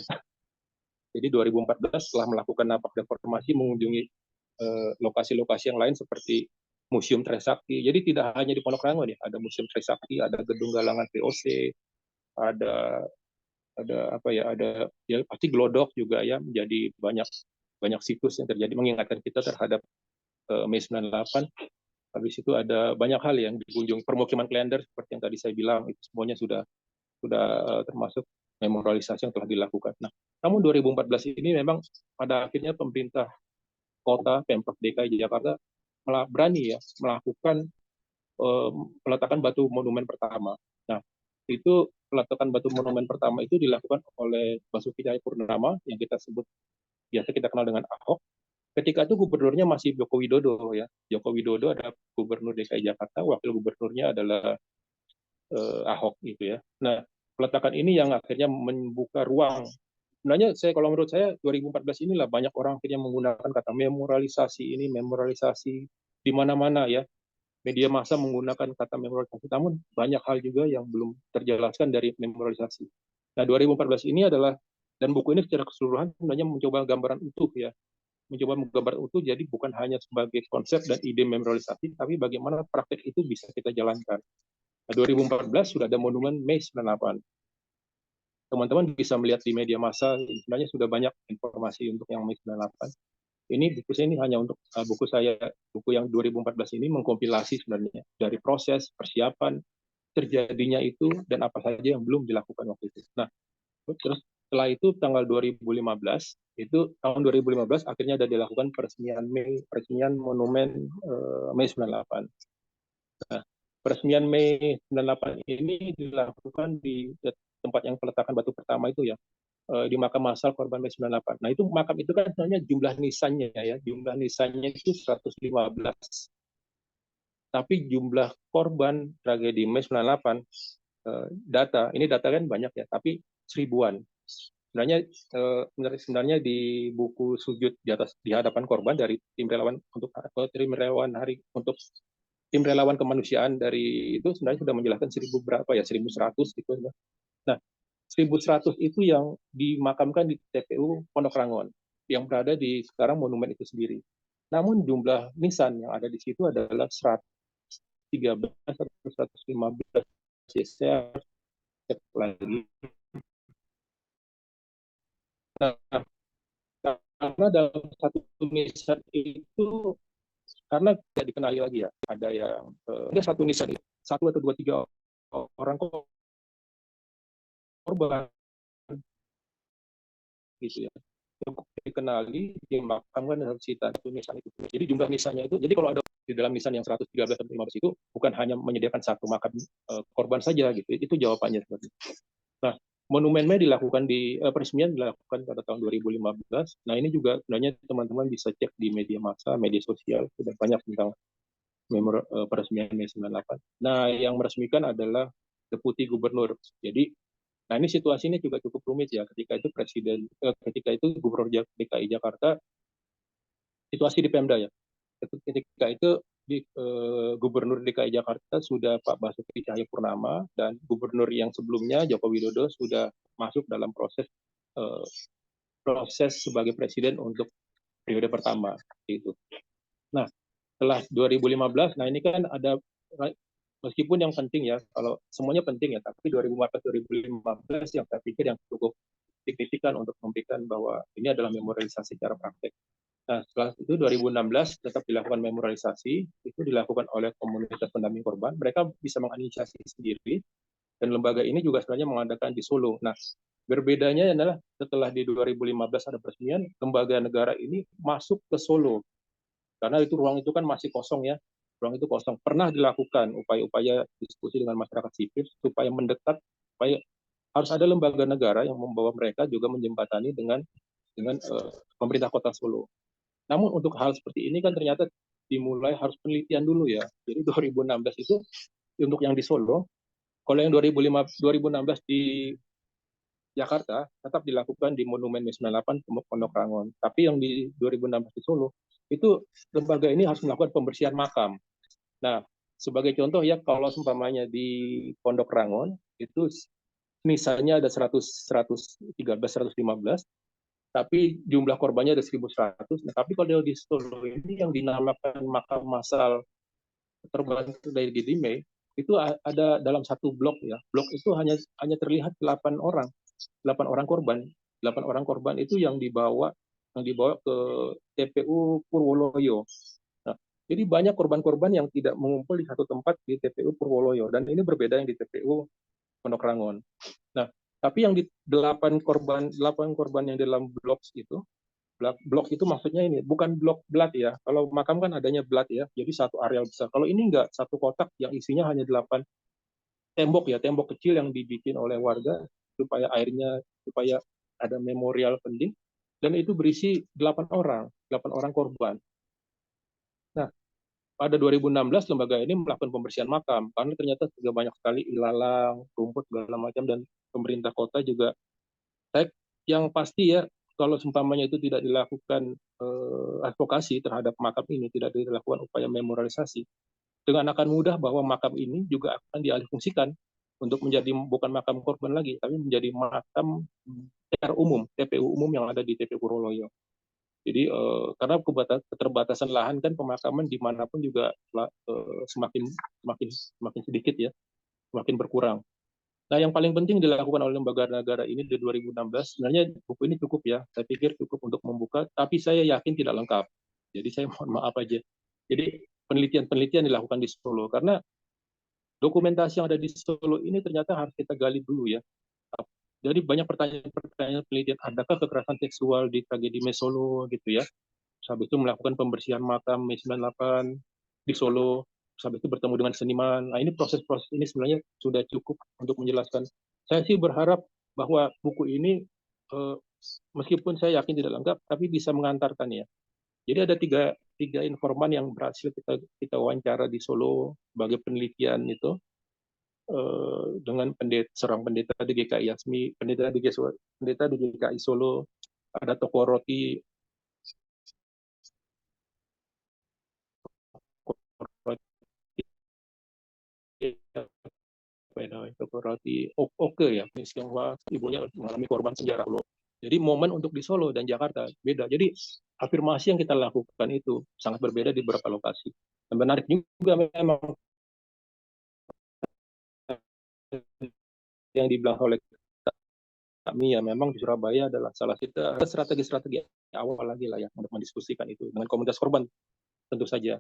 Jadi 2014 setelah melakukan napak reformasi mengunjungi lokasi-lokasi yang lain seperti Museum Trisakti. Jadi tidak hanya di Pondok Rangon ya, ada Museum Trisakti, ada Gedung Galangan VOC, ada ya pasti Glodok juga ya, menjadi banyak situs yang terjadi mengingatkan kita terhadap Mei 98. Habis itu ada banyak hal yang dikunjungi, permukiman Klender seperti yang tadi saya bilang, itu semuanya sudah termasuk memorialisasi yang telah dilakukan. Nah, namun 2014 ini memang pada akhirnya pemerintah kota Pemprov DKI Jakarta berani ya melakukan peletakan batu monumen pertama. Nah, itu peletakan batu monumen pertama itu dilakukan oleh Basuki Cahayapurnama yang biasa kita kenal dengan Ahok. Ketika itu gubernurnya masih Joko Widodo ya. Joko Widodo adalah gubernur DKI Jakarta, wakil gubernurnya adalah Ahok gitu ya. Nah, peletakan ini yang akhirnya membuka ruang. Sebenarnya kalau menurut saya 2014 inilah banyak orang akhirnya menggunakan kata memorialisasi di mana-mana ya. Media massa menggunakan kata memorialisasi, namun banyak hal juga yang belum terjelaskan dari memorialisasi. Nah, 2014 ini adalah, dan buku ini secara keseluruhan sebenarnya mencoba gambaran utuh ya, jadi bukan hanya sebagai konsep dan ide memorialisasi, tapi bagaimana praktek itu bisa kita jalankan. Nah, 2014 sudah ada monumen Mei 98. Teman-teman bisa melihat di media massa, sebenarnya sudah banyak informasi untuk yang Mei 98. Ini buku saya ini hanya untuk buku yang 2014 ini mengkompilasi sebenarnya dari proses persiapan terjadinya itu dan apa saja yang belum dilakukan waktu itu. Nah, terus setelah itu tanggal 2015 itu tahun 2015 akhirnya ada dilakukan peresmian monumen Mei 98. Nah, peresmian Mei 98 ini dilakukan di tempat yang peletakan batu pertama itu ya, di makam massal korban Mei 98. Nah, itu makam itu kan sebenarnya jumlah nisannya itu 115. Tapi jumlah korban tragedi Mei 98 data kan banyak ya, tapi seribuan. Sebenarnya di buku sujud di hadapan korban dari tim relawan tim relawan kemanusiaan dari itu sebenarnya sudah menjelaskan 1.100 gitu. Nah, 1.100 itu yang dimakamkan di TPU Pondok Rangon yang berada di sekarang monumen itu sendiri. Namun jumlah nisan yang ada di situ adalah 113 atau 115. Saya cek lagi. Nah, karena dalam satu nisan itu karena tidak dikenali lagi ya, ada yang ada satu nisan itu 1 atau 2, 3 orang korban gitu ya, dikenali, dimakamkan dalam satu nisan itu. Jadi jumlah nisannya itu, jadi kalau ada di dalam nisan yang 113 atau 115 itu bukan hanya menyediakan satu makam korban saja gitu, itu jawabannya seperti itu. Nah, monumen Mei peresmian dilakukan pada tahun 2015. Nah, ini juga sebenarnya teman-teman bisa cek di media massa, media sosial, sudah banyak tentang peresmian Mei 98. Nah, yang meresmikan adalah Deputi Gubernur. Jadi, nah ini situasinya juga cukup rumit ya, ketika itu Gubernur DKI Jakarta, situasi di Pemda ya. Ketika itu Gubernur DKI Jakarta sudah Pak Basuki Cahayapurnama, dan Gubernur yang sebelumnya Joko Widodo sudah masuk dalam proses sebagai presiden untuk periode pertama itu. Nah, setelah 2015, nah ini kan ada, meskipun yang penting ya, kalau semuanya penting ya, tapi 2014-2015 yang saya pikir yang cukup signifikan untuk memberikan bahwa ini adalah memorialisasi secara praktek. Nah, setelah itu 2016 tetap dilakukan memorialisasi, itu dilakukan oleh komunitas pendamping korban. Mereka bisa menginisiasi sendiri Dan lembaga ini juga sebenarnya mengadakan di Solo. Nah, berbedanya adalah setelah di 2015 ada peresmian, lembaga negara ini masuk ke Solo. Karena itu ruang itu kan masih kosong ya. Ruang itu kosong. Pernah dilakukan upaya-upaya diskusi dengan masyarakat sipil supaya mendekat, supaya harus ada lembaga negara yang membawa mereka juga menjembatani dengan pemerintah Kota Solo. Namun untuk hal seperti ini kan ternyata dimulai harus penelitian dulu ya. Jadi 2016 itu untuk yang di Solo, kalau yang 2016 di Jakarta tetap dilakukan di Monumen 98 Pondok Rangon. Tapi yang di 2016 di Solo, itu lembaga ini harus melakukan pembersihan makam. Nah, sebagai contoh ya, kalau umpamanya di Pondok Rangon, itu misalnya ada 113, 115, tapi jumlah korbannya ada 1.100. Nah, tapi kalau di Solo ini yang dinamakan makam massal terbantu dari Gidime, itu ada dalam satu blok ya. Blok itu hanya terlihat 8 orang. 8 orang korban. 8 orang korban itu yang dibawa ke TPU Purwoloyo. Nah, jadi banyak korban-korban yang tidak mengumpul di satu tempat di TPU Purwoloyo, dan ini berbeda yang di TPU Pondok Rangon. Nah, tapi yang di 8 korban yang dalam blok itu maksudnya ini bukan blok blat ya. Kalau makam kan adanya blat ya, jadi satu areal besar. Kalau ini enggak, satu kotak yang isinya hanya 8 tembok ya, tembok kecil yang dibikin oleh warga supaya ada memorial penting, dan itu berisi 8 orang korban. Nah, pada 2016 lembaga ini melakukan pembersihan makam karena ternyata juga banyak sekali ilalang, rumput segala macam, dan pemerintah kota juga yang pasti ya, kalau seumpamanya itu tidak dilakukan advokasi terhadap makam ini, tidak dilakukan upaya memorialisasi, dengan akan mudah bahwa makam ini juga akan dialihfungsikan untuk menjadi bukan makam korban lagi, tapi menjadi makam TPU umum yang ada di TPU Purwoloyo. Jadi karena keterbatasan lahan kan pemakaman dimanapun juga semakin sedikit ya, semakin berkurang. Nah, yang paling penting dilakukan oleh lembaga negara ini di 2016, sebenarnya buku ini cukup ya, saya pikir cukup untuk membuka, tapi saya yakin tidak lengkap. Jadi saya mohon maaf aja. Jadi penelitian dilakukan di Solo, karena dokumentasi yang ada di Solo ini ternyata harus kita gali dulu ya. Jadi banyak pertanyaan penelitian, adakah kekerasan seksual di tragedi Mei Solo gitu ya. Habis itu melakukan pembersihan makam Mei 98 di Solo, habis itu bertemu dengan seniman. Nah, ini proses-proses ini sebenarnya sudah cukup untuk menjelaskan. Saya sih berharap bahwa buku ini meskipun saya yakin tidak lengkap, tapi bisa mengantarkan ya. Jadi ada tiga informan yang berhasil kita wawancara di Solo sebagai penelitian itu, dengan seorang pendeta di GKI Yasmi, pendeta di GKI Solo, ada toko roti toko roti Oke ya, Tionghoa, ibunya mengalami korban sejarah loh. Jadi momen untuk di Solo dan Jakarta beda. Jadi afirmasi yang kita lakukan itu sangat berbeda di beberapa lokasi. Dan menarik juga memang yang dibilang oleh kami ya, memang di Surabaya adalah salah satu strategi awal lagi lah ya untuk mendiskusikan itu dengan komunitas korban, tentu saja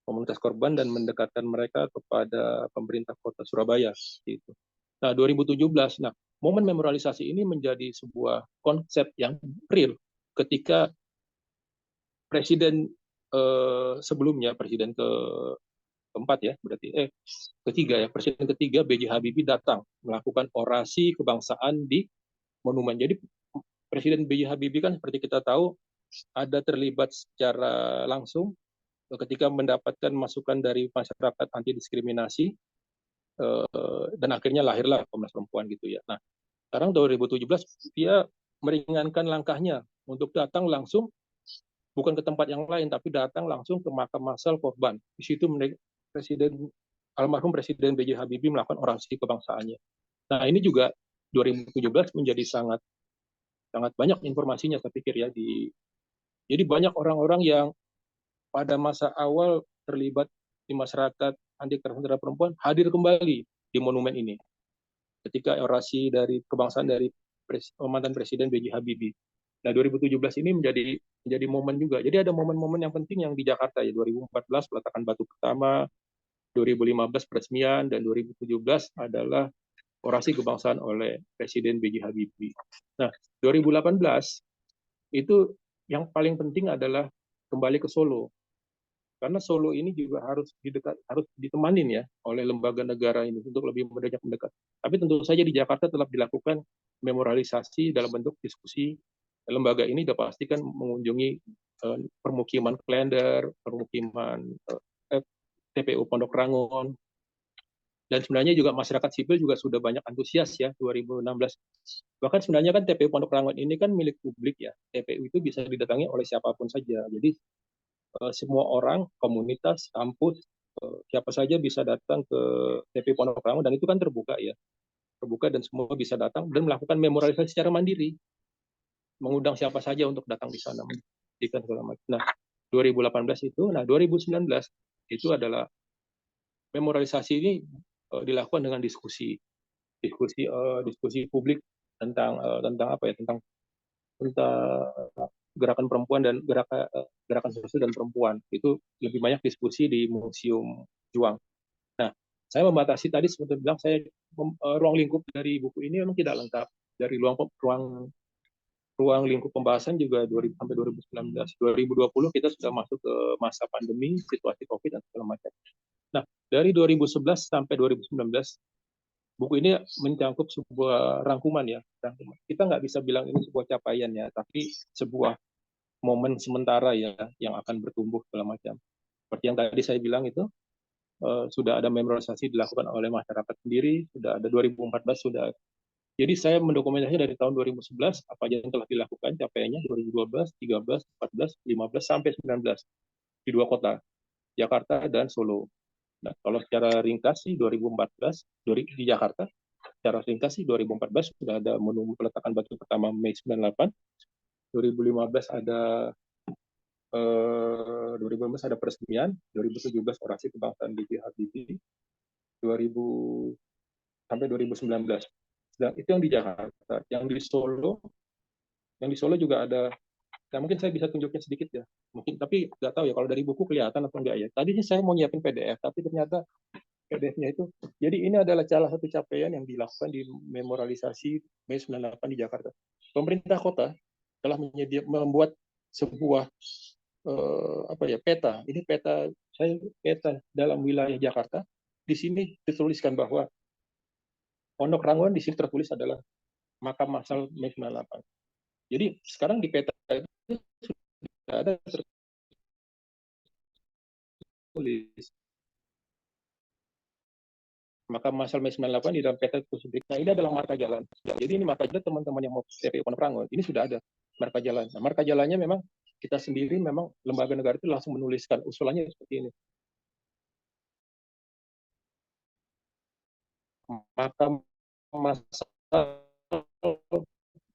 komunitas korban, dan mendekatkan mereka kepada pemerintah kota Surabaya gitu. Nah, 2017, nah momen memorialisasi ini menjadi sebuah konsep yang real ketika presiden sebelumnya, presiden keempat ya, berarti ketiga ya, presiden ketiga B.J. Habibie datang melakukan orasi kebangsaan di monumen. Jadi presiden B.J. Habibie kan seperti kita tahu ada terlibat secara langsung ketika mendapatkan masukan dari masyarakat anti diskriminasi, dan akhirnya lahirlah Komnas Perempuan gitu ya. Nah, sekarang 2017 dia meringankan langkahnya untuk datang langsung, bukan ke tempat yang lain, tapi datang langsung ke makam massal korban. Di situ almarhum Presiden B.J. Habibie melakukan orasi kebangsaannya. Nah, ini juga 2017 menjadi sangat banyak informasinya saya pikir ya. Jadi banyak orang-orang yang pada masa awal terlibat di masyarakat anti kekerasan terhadap perempuan hadir kembali di monumen ini ketika orasi dari kebangsaan dari mantan Presiden B.J. Habibie. Nah, 2017 ini menjadi momen juga. Jadi ada momen-momen yang penting yang di Jakarta ya, 2014 peletakan batu pertama, 2015 peresmian, dan 2017 adalah orasi kebangsaan oleh Presiden B.J. Habibie. Nah, 2018 itu yang paling penting adalah kembali ke Solo. Karena Solo ini juga harus ditemanin ya oleh lembaga negara ini untuk lebih mendekat. Tapi tentu saja di Jakarta tetap dilakukan memorialisasi dalam bentuk diskusi. Lembaga ini sudah pastikan mengunjungi permukiman Klender, permukiman TPU Pondok Rangon, dan sebenarnya juga masyarakat sipil juga sudah banyak antusias ya 2016. Bahkan sebenarnya kan TPU Pondok Rangon ini kan milik publik ya. TPU itu bisa didatangi oleh siapapun saja. Jadi semua orang, komunitas, kampus, siapa saja bisa datang ke TPU Pondok Rangon, dan itu kan terbuka ya. Terbuka dan semua bisa datang dan melakukan memorialisasi secara mandiri. Mengundang siapa saja untuk datang di sana. Nah, 2018 itu, nah 2019 itu adalah memorialisasi ini dilakukan dengan diskusi publik tentang apa ya, tentang gerakan perempuan dan gerakan sosial dan perempuan. Itu lebih banyak diskusi di Museum Juang. Nah, saya membatasi tadi seperti bilang, saya ruang lingkup dari buku ini memang tidak lengkap. Dari ruang lingkup pembahasan juga sampai 2019. 2020 kita sudah masuk ke masa pandemi, situasi COVID dan segala macam. Nah, dari 2011 sampai 2019 buku ini mencakup sebuah rangkuman ya. Kita nggak bisa bilang ini sebuah capaian ya, tapi sebuah momen sementara ya yang akan bertumbuh segala macam. Seperti yang tadi saya bilang itu, sudah ada memorialisasi dilakukan oleh masyarakat sendiri, sudah ada 2014 sudah. Jadi saya mendokumentasikan dari tahun 2011 apa aja yang telah dilakukan, capaiannya 2012, 13, 14, 15 sampai 19 di 2 kota, Jakarta dan Solo. Nah, kalau secara ringkas sih 2014 di Jakarta, secara ringkas sih 2014 sudah ada monumen peletakan batu pertama Mei 98, 2015 ada 2015 ada peresmian, 2017 orasi kebangsaan B.J. Habibie, 2000 sampai 2019. Dan itu yang di Jakarta. Yang di Solo juga ada. Nah, mungkin saya bisa tunjukin sedikit ya. Mungkin, tapi nggak tahu ya kalau dari buku kelihatan atau enggak ya. Tadinya saya mau nyiapin PDF, tapi ternyata PDF-nya itu. Jadi ini adalah salah satu capaian yang dilakukan di memorialisasi Mei 98 di Jakarta. Pemerintah kota telah membuat sebuah peta. Ini peta dalam wilayah Jakarta. Di sini dituliskan bahwa Pondok Rangon di sini tertulis adalah makam massal Mei 98. Jadi sekarang di peta itu sudah ada tertulis makam massal Mei 98 di dalam peta tersebut. Nah, ini adalah marka jalan. Jadi ini marka jalan teman-teman yang mau TPU Pondok Rangon. Ini sudah ada marka jalan. Nah, marka jalannya memang kita sendiri, memang lembaga negara itu langsung menuliskan usulannya seperti ini. Makam massal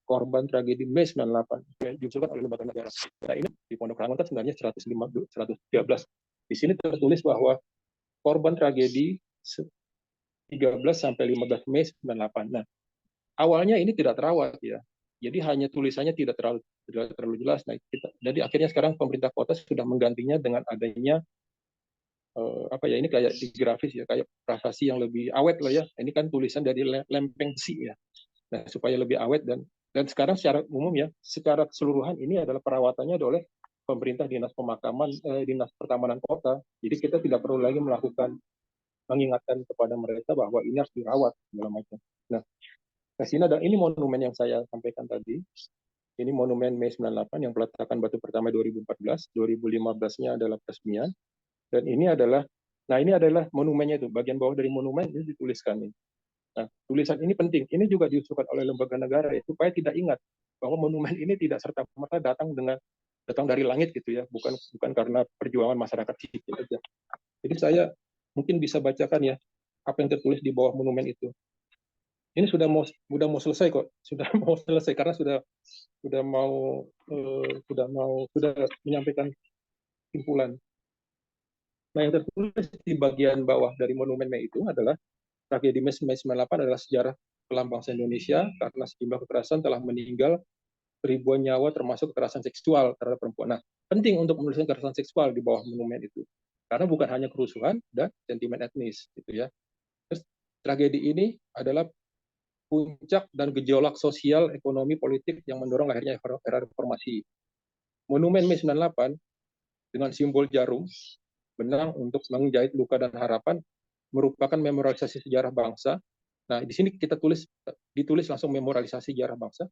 korban tragedi Mei 98 diusulkan oleh lembaga negara. Nah, ini di Pondok Rangon kan sebenarnya 113. Di sini tertulis bahwa korban tragedi 13 sampai 15 Mei 98. Nah, awalnya ini tidak terawat ya. Jadi hanya tulisannya tidak terlalu jelas. Nah, jadi akhirnya sekarang pemerintah kota sudah menggantinya dengan adanya ini kayak di grafis ya, kayak prasasti yang lebih awet lah ya. Ini kan tulisan dari lempeng besi ya. Nah, supaya lebih awet dan sekarang secara umum ya, secara keseluruhan ini adalah perawatannya oleh pemerintah dinas pemakaman, dinas pertamanan kota. Jadi kita tidak perlu lagi mengingatkan kepada mereka bahwa ini harus dirawat segala macam. Nah, di sini ada ini monumen yang saya sampaikan tadi. Ini monumen Mei 98 yang peletakan batu pertama 2014, 2015-nya adalah peresmian. Dan ini adalah monumennya itu, bagian bawah dari monumen ini dituliskan ini. Nah, tulisan ini penting. Ini juga diusulkan oleh lembaga negara ya, supaya tidak ingat bahwa monumen ini tidak serta-merta datang dari langit gitu ya, bukan karena perjuangan masyarakat sipil saja. Jadi saya mungkin bisa bacakan ya apa yang tertulis di bawah monumen itu. Ini sudah mau selesai kok, sudah mau selesai karena sudah menyampaikan simpulan. Nah, yang tertulis di bagian bawah dari monumen Mei itu adalah tragedi Mei 98 adalah sejarah kelam bangsa Indonesia karena sejumlah kekerasan telah meninggal ribuan nyawa termasuk kekerasan seksual terhadap perempuan. Nah, penting untuk menuliskan kekerasan seksual di bawah monumen itu. Karena bukan hanya kerusuhan dan sentimen etnis gitu ya. Terus tragedi ini adalah puncak dan gejolak sosial, ekonomi, politik yang mendorong lahirnya era reformasi. Monumen Mei 98 dengan simbol jarum, benang untuk menjahit luka dan harapan, merupakan memorialisasi sejarah bangsa. Nah, di sini kita ditulis langsung memorialisasi sejarah bangsa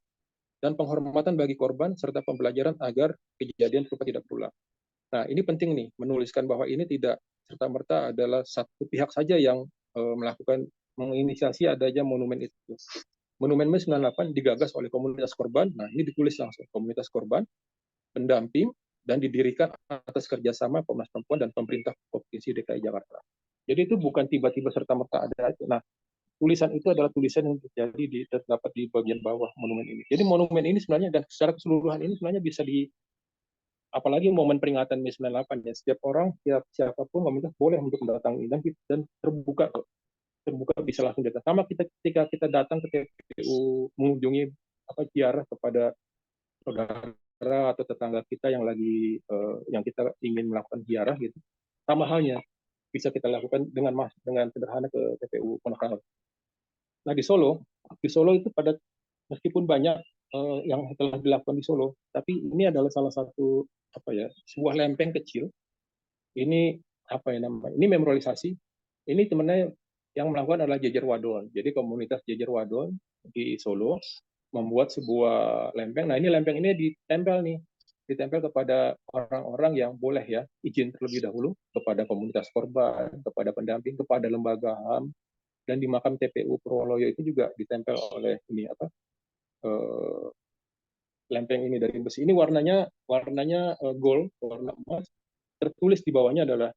dan penghormatan bagi korban serta pembelajaran agar kejadian serupa tidak berulang. Nah, ini penting nih, menuliskan bahwa ini tidak serta-merta adalah satu pihak saja yang menginisiasi adanya monumen itu. Monumen Mei 98 digagas oleh komunitas korban. Nah, ini ditulis langsung komunitas korban, pendamping, dan didirikan atas kerjasama Komnas Perempuan dan pemerintah Provinsi DKI Jakarta. Jadi itu bukan tiba-tiba serta-merta ada itu. Nah, tulisan itu adalah tulisan yang terdapat di bagian bawah monumen ini. Jadi monumen ini sebenarnya dan secara keseluruhan ini sebenarnya bisa apalagi momen peringatan Mei 98 ya, setiap orang, siapapun komunitas boleh untuk mendatangi dan terbuka bisa langsung datang. Sama ketika kita datang ke TPU mengunjungi ziarah kepada saudara atau tetangga kita yang lagi yang kita ingin melakukan ziarah gitu. Sama halnya bisa kita lakukan dengan sederhana ke TPU Pondok Rangon. Nah, di Solo itu meskipun banyak yang telah dilakukan di Solo, tapi ini adalah salah satu sebuah lempeng kecil. Ini Ini memorialisasi. Ini sebenarnya yang melakukan adalah Jejer Wadon. Jadi komunitas Jejer Wadon di Solo membuat sebuah lempeng. Nah, ini lempeng ini ditempel kepada orang-orang yang boleh ya izin terlebih dahulu kepada komunitas korban, kepada pendamping, kepada lembaga HAM, dan di makam TPU Purwoloyo itu juga ditempel oleh lempeng ini dari besi. Ini warnanya gold, warna emas. Tertulis di bawahnya adalah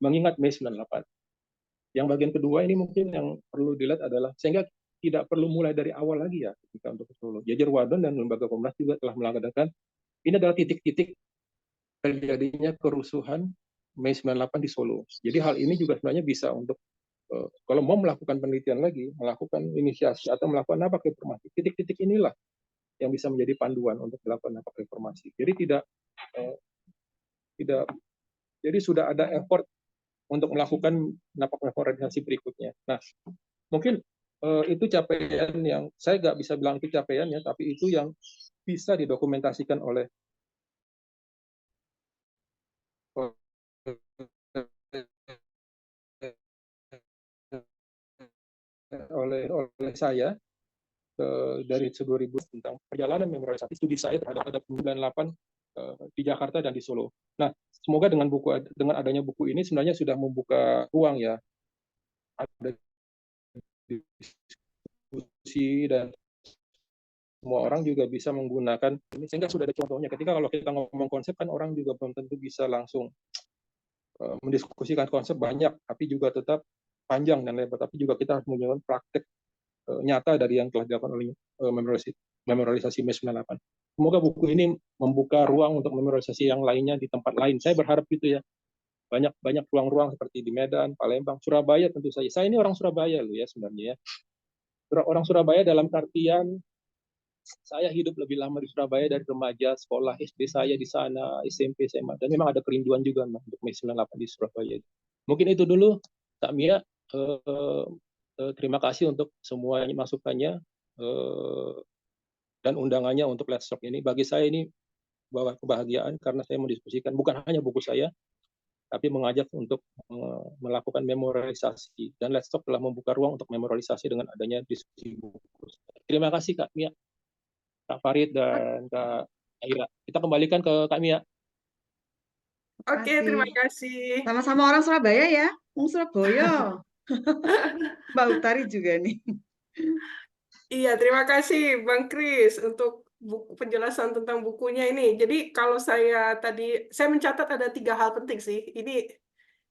mengingat Mei 98. Yang bagian kedua ini mungkin yang perlu dilihat adalah sehingga tidak perlu mulai dari awal lagi ya ketika untuk Solo. Jejer Wadon dan lembaga Komnas juga telah mengadakan ini adalah titik-titik terjadinya kerusuhan Mei 98 di Solo. Jadi hal ini juga sebenarnya bisa untuk kalau mau melakukan penelitian lagi, melakukan inisiasi atau melakukan napak reformasi, titik-titik inilah yang bisa menjadi panduan untuk melakukan napak reformasi. Jadi jadi sudah ada effort untuk melakukan napak reformasi berikutnya. Nah, mungkin itu capaian yang saya nggak bisa bilang itu capaiannya, tapi itu yang bisa didokumentasikan oleh saya dari 2000 tentang perjalanan memorialisasi studi saya terhadap ada 98 di Jakarta dan di Solo. Nah, semoga dengan adanya buku ini sebenarnya sudah membuka ruang ya, ada diskusi dan semua orang juga bisa menggunakan ini sehingga sudah ada contohnya. Ketika kalau kita ngomong konsep kan orang juga belum tentu bisa langsung mendiskusikan konsep banyak, tapi juga tetap panjang dan lebar. Tapi juga kita harus menggunakan praktek nyata dari yang telah dilakukan oleh memorialisasi Mei 98. Semoga buku ini membuka ruang untuk memorialisasi yang lainnya di tempat lain. Saya berharap gitu ya. Banyak ruang-ruang seperti di Medan, Palembang, Surabaya tentu saja. Saya ini orang Surabaya loh ya sebenarnya ya. Orang Surabaya dalam artian saya hidup lebih lama di Surabaya dari remaja, sekolah SD saya di sana, SMP, SMA, dan memang ada kerinduan juga untuk Mei 98 di Surabaya. Mungkin itu dulu, Kak Mia. Terima kasih untuk semua masukannya dan undangannya untuk Let's Talk ini. Bagi saya ini bawa kebahagiaan karena saya mendiskusikan bukan hanya buku saya, tapi mengajak untuk melakukan memorialisasi. Dan Let's Talk telah membuka ruang untuk memorialisasi dengan adanya diskusi buku. Terima kasih Kak Mia, Kak Farid, dan Kak Aira. Kita kembalikan ke Kak Mia. Oke, terima kasih. Sama-sama orang Surabaya ya. Surabaya. Mbak Utari juga nih. Iya, terima kasih Bang Kris untuk penjelasan tentang bukunya ini. Jadi kalau saya mencatat ada 3 hal penting sih.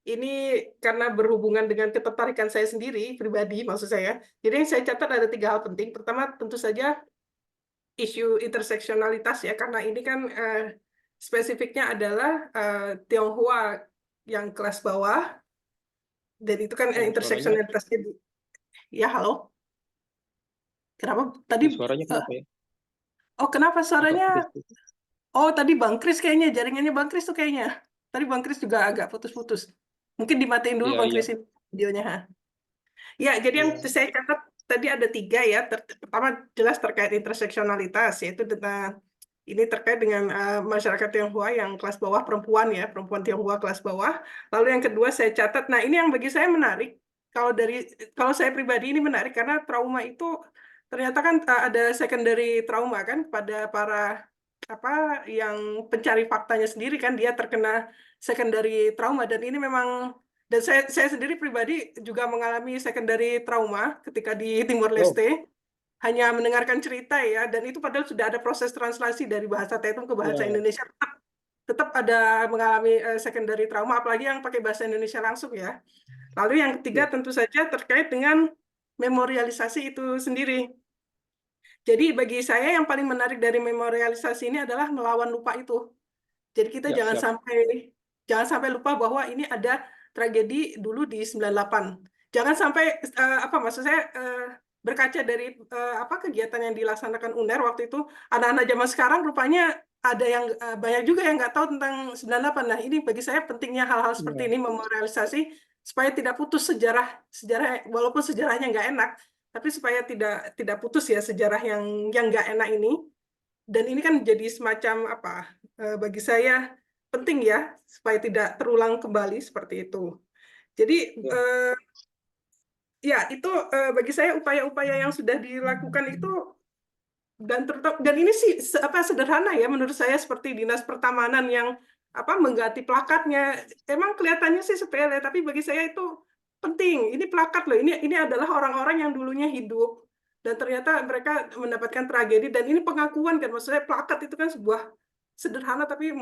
Ini karena berhubungan dengan ketertarikan saya sendiri, pribadi maksud saya. Jadi yang saya catat ada 3 hal penting. Pertama tentu saja isu interseksionalitas ya, karena ini kan spesifiknya adalah Tionghoa yang kelas bawah, dan itu kan interseksionalitasnya. Ya, halo? Kenapa tadi? Suaranya kenapa ya? Oh, kenapa suaranya? Oh, tadi Bang Kris kayaknya, jaringannya Bang Kris tuh kayaknya. Tadi Bang Kris juga agak putus-putus. Mungkin dimatiin dulu Bang Kris videonya. Ya, jadi yang saya catat tadi ada 3 ya. Pertama jelas terkait interseksionalitas, yaitu tentang ini terkait dengan masyarakat Tionghoa yang kelas bawah perempuan ya, perempuan Tionghoa kelas bawah. Lalu yang kedua saya catat, nah ini yang bagi saya menarik. Kalau saya pribadi ini menarik karena trauma itu ternyata kan ada secondary trauma kan pada para yang pencari faktanya sendiri kan dia terkena secondary trauma dan ini memang dan saya sendiri pribadi juga mengalami secondary trauma ketika di Timor Oh, Leste, hanya mendengarkan cerita ya, dan itu padahal sudah ada proses translasi dari bahasa Tetum ke bahasa ya, Indonesia, tetap ada mengalami secondary trauma, apalagi yang pakai bahasa Indonesia langsung ya. Lalu yang ketiga ya, tentu saja terkait dengan memorialisasi itu sendiri. Jadi bagi saya yang paling menarik dari memorialisasi ini adalah melawan lupa itu. Jadi kita ya, siap. jangan sampai lupa bahwa ini ada tragedi dulu di 98. Jangan sampai maksud saya berkaca dari kegiatan yang dilaksanakan UNER waktu itu, anak-anak zaman sekarang rupanya ada yang banyak juga yang nggak tahu tentang 98. Nah, ini bagi saya pentingnya hal-hal seperti Ya, ini memorialisasi supaya tidak putus sejarah walaupun sejarahnya nggak enak, tapi supaya tidak putus ya sejarah yang nggak enak ini. Dan ini kan jadi semacam bagi saya penting ya supaya tidak terulang kembali seperti itu. Jadi ya, ya itu bagi saya upaya-upaya yang sudah dilakukan itu dan ini sih sederhana ya menurut saya, seperti Dinas Pertamanan yang mengganti plakatnya. Emang kelihatannya sih sepele tapi bagi saya itu penting. Ini plakat loh. Ini adalah orang-orang yang dulunya hidup dan ternyata mereka mendapatkan tragedi, dan ini pengakuan kan, maksudnya plakat itu kan sebuah sederhana tapi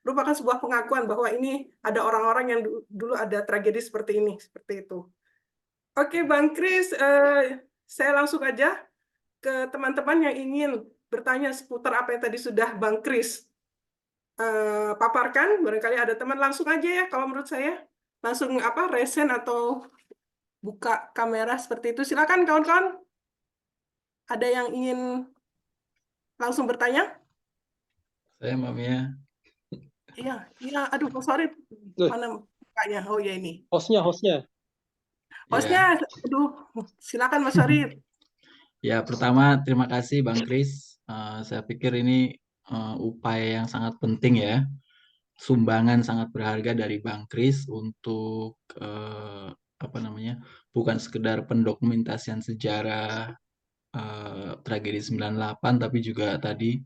merupakan sebuah pengakuan bahwa ini ada orang-orang yang dulu ada tragedi seperti ini, seperti itu. Oke, Bang Kris, saya langsung aja ke teman-teman yang ingin bertanya seputar apa yang tadi sudah Bang Kris paparkan. Barangkali ada teman, langsung aja ya kalau menurut saya. Langsung resen atau buka kamera seperti itu. Silakan kawan-kawan. Ada yang ingin langsung bertanya? Saya Mbak Mia. Iya, aduh, sorry. Loh, Mana bukanya? Oh ya ini. hostnya. Hostnya, Ya, aduh, silakan Mas Farid. ya pertama terima kasih Bang Kris. Saya pikir ini upaya yang sangat penting ya, sumbangan sangat berharga dari Bang Kris untuk bukan sekedar pendokumentasian sejarah tragedi 98, tapi juga tadi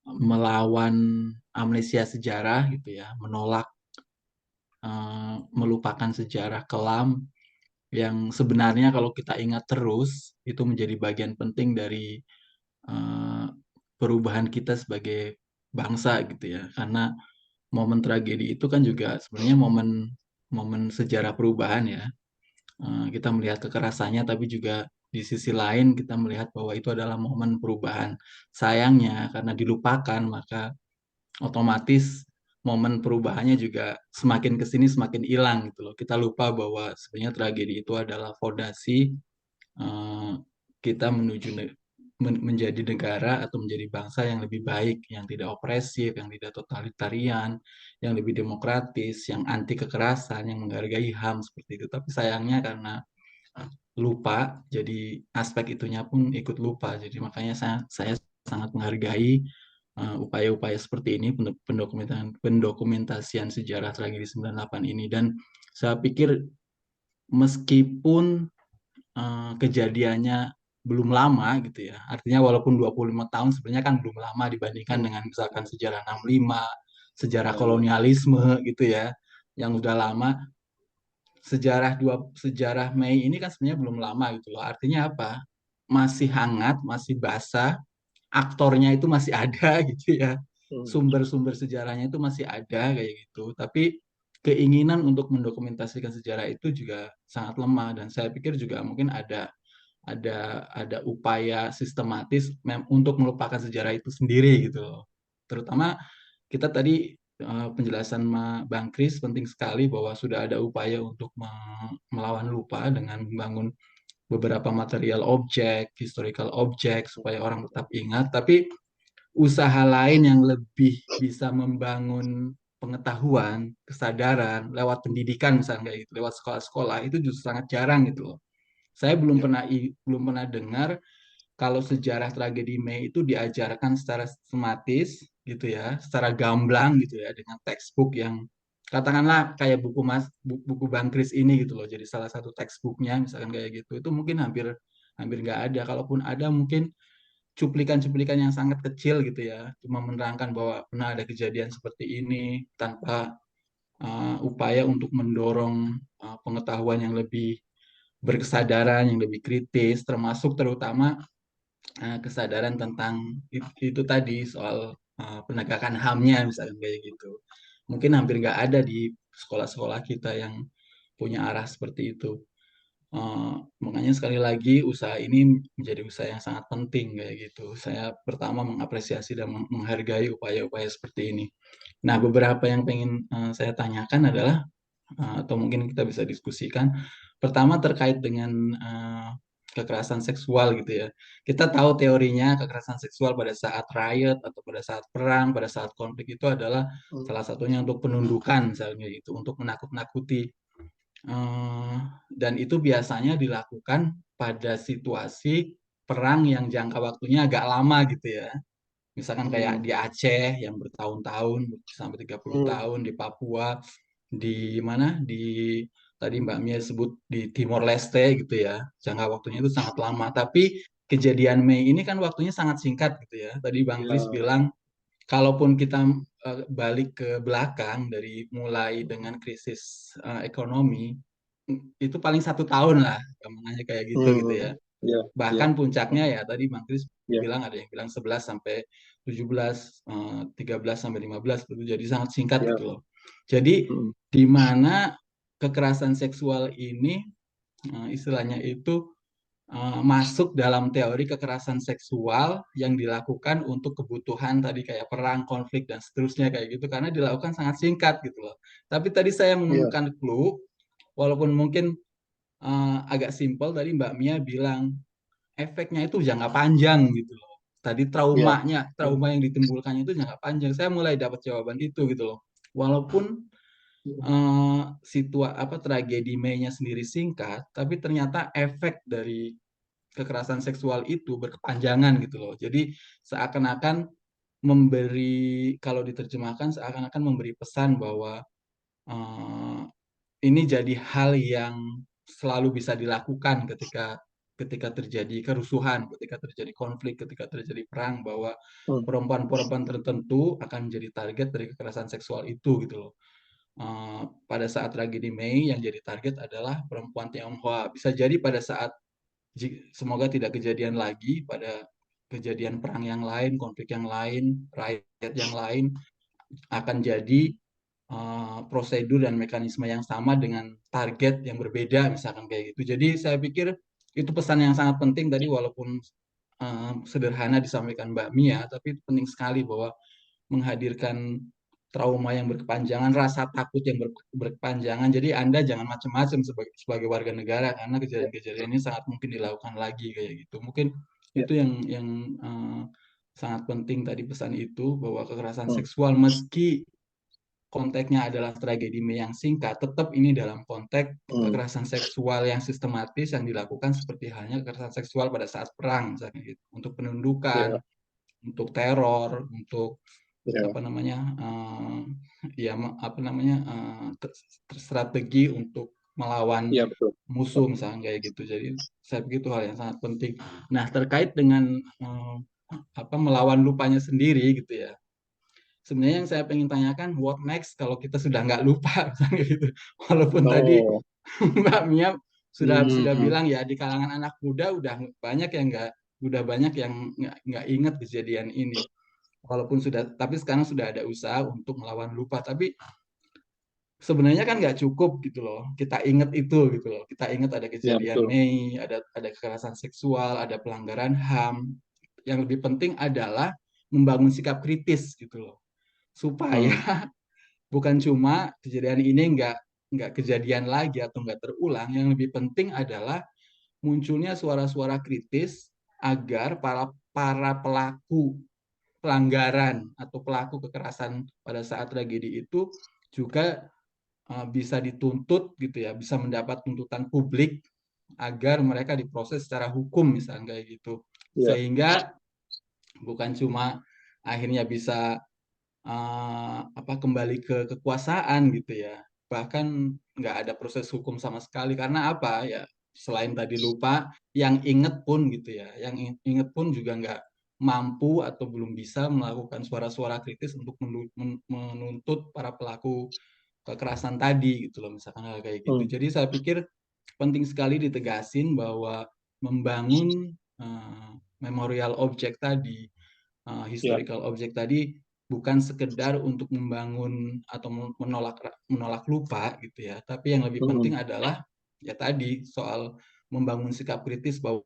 melawan amnesia sejarah gitu ya, menolak melupakan sejarah kelam yang sebenarnya kalau kita ingat terus itu menjadi bagian penting dari perubahan kita sebagai bangsa gitu ya, karena momen tragedi itu kan juga sebenarnya momen sejarah perubahan ya. Kita melihat kekerasannya tapi juga di sisi lain kita melihat bahwa itu adalah momen perubahan. Sayangnya karena dilupakan maka otomatis momen perubahannya juga semakin kesini semakin hilang gitu loh. Kita lupa bahwa sebenarnya tragedi itu adalah fondasi kita menuju menjadi negara atau menjadi bangsa yang lebih baik, yang tidak opresif, yang tidak totalitarian, yang lebih demokratis, yang anti kekerasan, yang menghargai HAM seperti itu. Tapi sayangnya karena lupa, jadi aspek itunya pun ikut lupa. Jadi makanya saya sangat menghargai upaya-upaya seperti ini, pendokumentasian sejarah tragedi 98 ini. Dan saya pikir meskipun kejadiannya belum lama gitu ya, artinya walaupun 25 tahun sebenarnya kan belum lama dibandingkan dengan misalkan sejarah 65, sejarah kolonialisme gitu ya, yang udah lama. Sejarah Mei ini kan sebenarnya belum lama gitu loh. Artinya apa? Masih hangat, masih basah, aktornya itu masih ada gitu ya. Sumber-sumber sejarahnya itu masih ada kayak gitu. Tapi keinginan untuk mendokumentasikan sejarah itu juga sangat lemah, dan saya pikir juga mungkin ada upaya sistematis untuk melupakan sejarah itu sendiri gitu loh. Terutama kita tadi penjelasan Bang Kris penting sekali bahwa sudah ada upaya untuk melawan lupa dengan membangun beberapa material objek, historical objek supaya orang tetap ingat, tapi usaha lain yang lebih bisa membangun pengetahuan, kesadaran lewat pendidikan misalnya kayak gitu, lewat sekolah-sekolah itu justru sangat jarang gitu loh. Saya belum Ya. pernah dengar kalau sejarah tragedi Mei itu diajarkan secara sistematis gitu ya, secara gamblang gitu ya, dengan textbook yang katakanlah kayak buku Bang Kris ini gitu loh, jadi salah satu textbooknya misalkan kayak gitu, itu mungkin hampir hampir nggak ada. Kalaupun ada mungkin cuplikan-cuplikan yang sangat kecil gitu ya, cuma menerangkan bahwa pernah ada kejadian seperti ini tanpa upaya untuk mendorong pengetahuan yang lebih berkesadaran, yang lebih kritis, termasuk terutama kesadaran tentang itu tadi soal penegakan HAM-nya misalnya kayak gitu. Mungkin hampir nggak ada di sekolah-sekolah kita yang punya arah seperti itu. Makanya sekali lagi usaha ini menjadi usaha yang sangat penting kayak gitu. Saya pertama mengapresiasi dan menghargai upaya-upaya seperti ini. Nah, beberapa yang pengen saya tanyakan adalah atau mungkin kita bisa diskusikan. Pertama terkait dengan kekerasan seksual gitu ya. Kita tahu teorinya kekerasan seksual pada saat riot atau pada saat perang, pada saat konflik itu adalah salah satunya untuk penundukan misalnya gitu, untuk menakut-nakuti. Dan itu biasanya dilakukan pada situasi perang yang jangka waktunya agak lama gitu ya. Misalkan kayak di Aceh yang bertahun-tahun sampai 30 tahun, di Papua, di mana di tadi Mbak Mia sebut di Timor Leste gitu ya. Jangka waktunya itu sangat lama, tapi kejadian Mei ini kan waktunya sangat singkat gitu ya. Tadi Bang Kris bilang kalaupun kita balik ke belakang dari mulai dengan krisis ekonomi itu paling 1 tahun lah, gampangnya kayak gitu gitu ya. Ya, ya, Bahkan puncaknya ya tadi Bang Kris ya, bilang ada yang bilang 11 sampai 17, 13 sampai 15 itu jadi sangat singkat ya. gitu loh. Jadi di mana kekerasan seksual ini istilahnya itu masuk dalam teori kekerasan seksual yang dilakukan untuk kebutuhan tadi kayak perang, konflik dan seterusnya kayak gitu karena dilakukan sangat singkat gitu loh. Tapi tadi saya menemukan clue walaupun mungkin agak simpel tadi Mbak Mia bilang efeknya itu jangka panjang gitu loh. Tadi Ya. trauma yang ditimbulkannya itu jangka panjang. Saya mulai dapat jawaban itu gitu loh. Walaupun tragedi Mei-nya sendiri singkat, tapi ternyata efek dari kekerasan seksual itu berkepanjangan gitu loh. Jadi seakan-akan kalau diterjemahkan seakan-akan memberi pesan bahwa eh, ini jadi hal yang selalu bisa dilakukan ketika ketika terjadi kerusuhan, ketika terjadi konflik, ketika terjadi perang, bahwa perempuan-perempuan tertentu akan menjadi target dari kekerasan seksual itu gitu loh. Pada saat tragedi Mei yang jadi target adalah perempuan Tionghoa. Bisa jadi pada saat semoga tidak kejadian lagi pada kejadian perang yang lain, konflik yang lain, rakyat yang lain akan jadi prosedur dan mekanisme yang sama dengan target yang berbeda misalkan kayak gitu. Jadi saya pikir itu pesan yang sangat penting tadi walaupun sederhana disampaikan Mbak Mia, tapi penting sekali bahwa menghadirkan trauma yang berkepanjangan, rasa takut yang berkepanjangan. Jadi Anda jangan macam-macam sebagai warga negara karena kejadian-kejadian ini sangat mungkin dilakukan lagi kayak gitu. Mungkin itu yang sangat penting tadi pesan itu bahwa kekerasan seksual meski konteksnya adalah tragedi Mei yang singkat, tetap ini dalam konteks kekerasan seksual yang sistematis yang dilakukan seperti halnya kekerasan seksual pada saat perang, misalnya gitu, untuk penundukan, untuk teror, untuk apa namanya, strategi untuk melawan musuh misalnya kayak gitu. Jadi saya pikir itu hal yang sangat penting. Nah terkait dengan melawan lupanya sendiri gitu ya. Sebenarnya yang saya pengen tanyakan, what next kalau kita sudah nggak lupa, misalnya gitu. Walaupun tadi Mbak Mia sudah bilang ya di kalangan anak muda udah banyak yang nggak ingat kejadian ini. Tapi sekarang sudah ada usaha untuk melawan lupa. Tapi sebenarnya kan nggak cukup gitu loh. Kita ingat itu gitu loh. Kita ingat ada kejadian Mei, ada kekerasan seksual, ada pelanggaran HAM. Yang lebih penting adalah membangun sikap kritis gitu loh supaya bukan cuma kejadian ini nggak kejadian lagi atau nggak terulang. Yang lebih penting adalah munculnya suara-suara kritis agar para pelaku pelanggaran atau pelaku kekerasan pada saat tragedi itu juga bisa dituntut gitu ya, bisa mendapat tuntutan publik agar mereka diproses secara hukum misalnya kayak gitu. Ya. Sehingga bukan cuma akhirnya bisa kembali ke kekuasaan gitu ya. Bahkan nggak ada proses hukum sama sekali karena apa ya? Selain tadi lupa, yang inget pun gitu ya, yang inget pun juga nggak mampu atau belum bisa melakukan suara-suara kritis untuk menuntut para pelaku kekerasan tadi gitu loh, misalkan hal kayak gitu. Jadi saya pikir penting sekali ditegasin bahwa membangun memorial object tadi, historical object tadi bukan sekedar untuk membangun atau menolak lupa gitu ya, tapi yang lebih penting adalah ya tadi soal membangun sikap kritis bahwa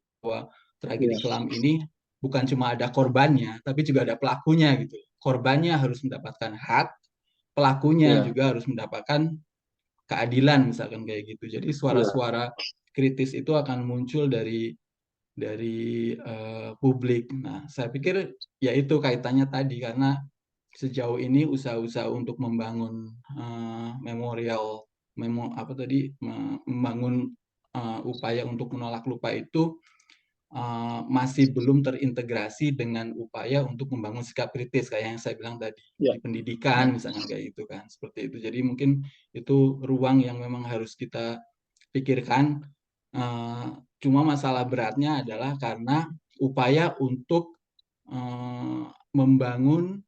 tragedi kelam ini bukan cuma ada korbannya, tapi juga ada pelakunya gitu. Korbannya harus mendapatkan hak, pelakunya juga harus mendapatkan keadilan misalkan kayak gitu. Jadi suara-suara kritis itu akan muncul dari publik. Nah, saya pikir ya itu kaitannya tadi karena sejauh ini usaha-usaha untuk membangun memorial membangun upaya untuk menolak lupa itu masih belum terintegrasi dengan upaya untuk membangun sikap kritis kayak yang saya bilang tadi di pendidikan misalkan kayak gitu kan, seperti itu. Jadi mungkin itu ruang yang memang harus kita pikirkan. Cuma masalah beratnya adalah karena upaya untuk membangun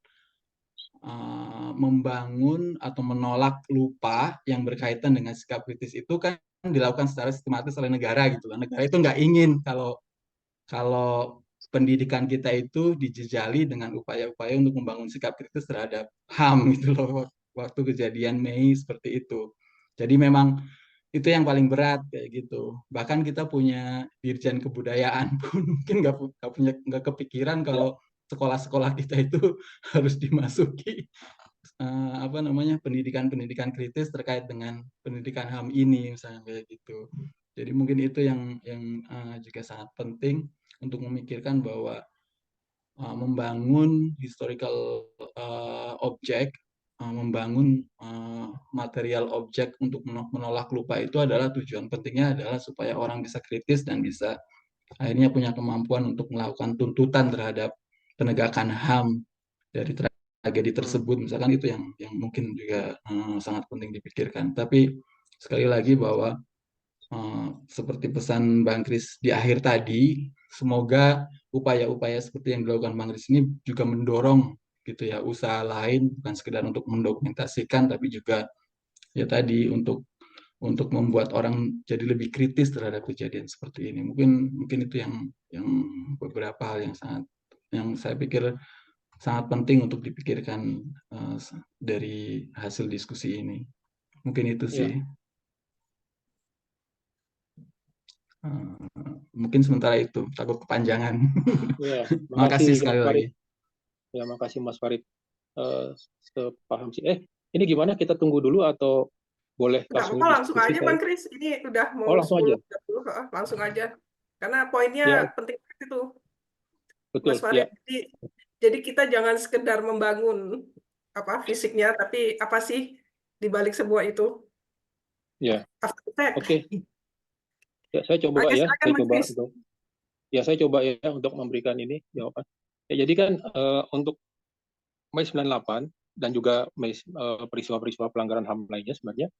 atau menolak lupa yang berkaitan dengan sikap kritis itu kan dilakukan secara sistematis oleh negara gitu kan. Negara itu nggak ingin kalau pendidikan kita itu dijejali dengan upaya-upaya untuk membangun sikap kritis terhadap HAM gitu loh, waktu kejadian Mei seperti itu. Jadi memang itu yang paling berat kayak gitu. Bahkan kita punya dirjen kebudayaan pun mungkin nggak kepikiran kalau sekolah-sekolah kita itu harus dimasuki pendidikan kritis terkait dengan pendidikan HAM ini misalnya kayak gitu. Jadi mungkin itu yang juga sangat penting untuk memikirkan bahwa membangun historical object, membangun material objek untuk menolak lupa itu adalah tujuan pentingnya adalah supaya orang bisa kritis dan bisa akhirnya punya kemampuan untuk melakukan tuntutan terhadap penegakan HAM dari tragedi tersebut. Misalkan itu yang mungkin juga sangat penting dipikirkan. Tapi sekali lagi bahwa seperti pesan Bang Kris di akhir tadi, semoga upaya-upaya seperti yang dilakukan Bang Kris ini juga mendorong gitu ya usaha lain bukan sekedar untuk mendokumentasikan tapi juga ya tadi untuk membuat orang jadi lebih kritis terhadap kejadian seperti ini. Mungkin itu yang beberapa hal yang saya pikir sangat penting untuk dipikirkan dari hasil diskusi ini. Mungkin itu sih. Mungkin sementara itu, takut kepanjangan. Ya, Makasih sekali lagi. Ya, makasih Mas Farid. Sepaham sih. Ini gimana? Kita tunggu dulu atau boleh langsung aja Bang Kris. Ini udah mau langsung 10, aja. 30, langsung aja. Karena poinnya penting itu. Betul, Mas Farid. Jadi kita jangan sekedar membangun fisiknya, tapi apa sih di balik semua itu? Ya. Oke. Ya, saya coba untuk memberikan ini jawaban. Ya, jadi kan untuk Mei 98 dan juga peristiwa-peristiwa pelanggaran HAM lainnya sebenarnya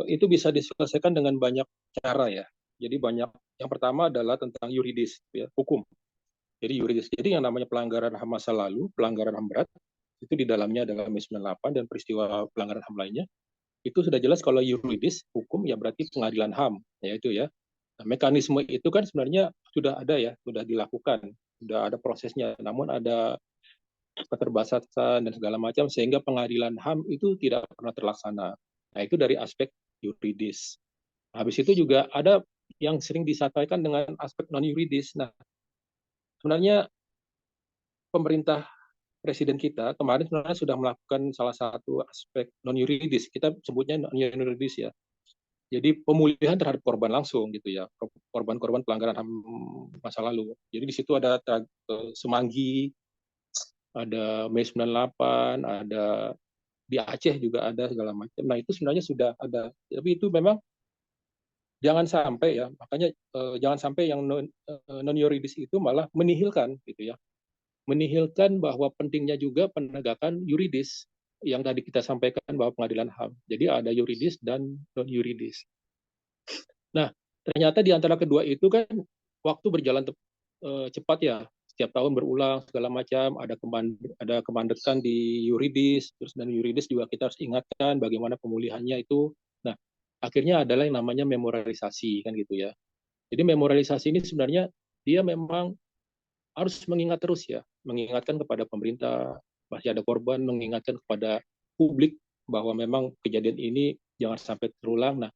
itu bisa diselesaikan dengan banyak cara ya. Jadi yang pertama adalah tentang yuridis, ya, hukum. Jadi yuridis. Jadi yang namanya pelanggaran HAM masa lalu, pelanggaran HAM berat, itu di dalamnya adalah Mei 98 dan peristiwa pelanggaran HAM lainnya. Itu sudah jelas kalau yuridis, hukum, ya berarti pengadilan HAM, yaitu ya. Nah, mekanisme itu kan sebenarnya sudah ada ya, sudah dilakukan, sudah ada prosesnya. Namun ada keterbatasan dan segala macam sehingga pengadilan HAM itu tidak pernah terlaksana. Nah, itu dari aspek yuridis. Habis itu juga ada yang sering disampaikan dengan aspek non yuridis. Nah, sebenarnya pemerintah presiden kita kemarin sebenarnya sudah melakukan salah satu aspek non yuridis. Kita sebutnya non yuridis ya. Jadi pemulihan terhadap korban langsung gitu ya, korban-korban pelanggaran HAM masa lalu. Jadi di situ ada Semanggi, ada Mei 98, ada di Aceh juga ada segala macam. Nah, itu sebenarnya sudah ada. Tapi itu memang jangan sampai ya, makanya jangan sampai yang non yuridis itu malah menihilkan gitu ya. Menihilkan bahwa pentingnya juga penegakan yuridis yang tadi kita sampaikan bahwa pengadilan HAM. Jadi ada yuridis dan non yuridis. Nah, ternyata di antara kedua itu kan waktu berjalan cepat ya. Setiap tahun berulang segala macam, ada kemandekan di yuridis, terus dan yuridis juga kita harus ingatkan bagaimana pemulihannya itu. Nah, akhirnya adalah yang namanya memorialisasi kan gitu ya. Jadi memorialisasi ini sebenarnya dia memang harus mengingat terus ya, mengingatkan kepada pemerintah, masih ada korban, mengingatkan kepada publik bahwa memang kejadian ini jangan sampai terulang. Nah,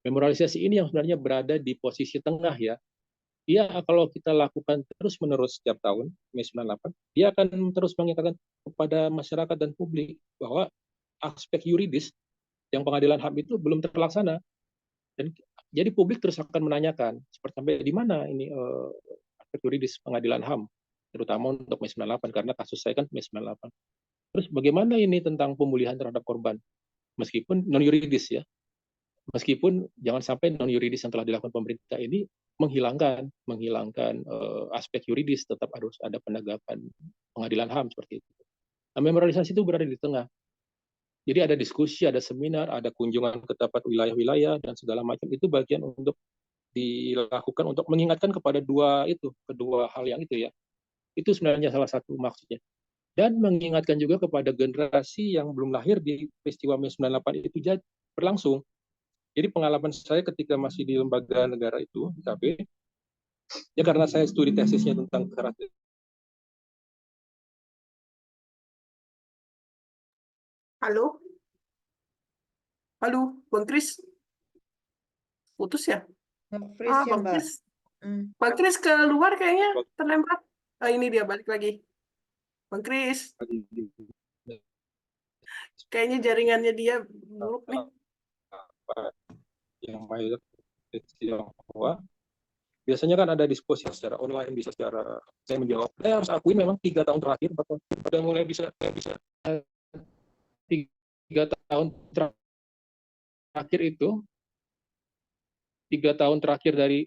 memorialisasi ini yang sebenarnya berada di posisi tengah ya. Dia kalau kita lakukan terus-menerus setiap tahun, Mei 98, dia akan terus mengingatkan kepada masyarakat dan publik bahwa aspek yuridis yang pengadilan HAM itu belum terlaksana. Dan jadi publik terus akan menanyakan, seperti sampai di mana ini aspek yuridis pengadilan HAM, terutama untuk Mei 98, karena kasus saya kan Mei 98. Terus bagaimana ini tentang pemulihan terhadap korban? Meskipun non-yuridis ya, meskipun jangan sampai non-yuridis yang telah dilakukan pemerintah ini menghilangkan aspek yuridis, tetap harus ada penegakan pengadilan HAM seperti itu. Nah, memorialisasi itu berada di tengah. Jadi ada diskusi, ada seminar, ada kunjungan ke tempat wilayah-wilayah dan segala macam, itu bagian untuk dilakukan untuk mengingatkan kepada kedua hal yang itu ya. Itu sebenarnya salah satu maksudnya. Dan mengingatkan juga kepada generasi yang belum lahir di peristiwa Mei 98 itu berlangsung. Jadi pengalaman saya ketika masih di lembaga negara itu, di KB, ya karena saya studi tesisnya tentang kekerasan. Halo? Halo, Bang Kris? Putus ya? Freeze ya, Bang Mbak. Kris. Bang Kris keluar kayaknya terlempar. Ini dia balik lagi. Bang Kris, kayaknya jaringannya dia buruk nih. Yang mayoritas Tionghoa, biasanya kan ada diskusi secara online, bisa secara saya menjawab. Saya harus akui memang 3 tahun terakhir, pada mulai bisa 3 tahun terakhir itu, 3 tahun terakhir dari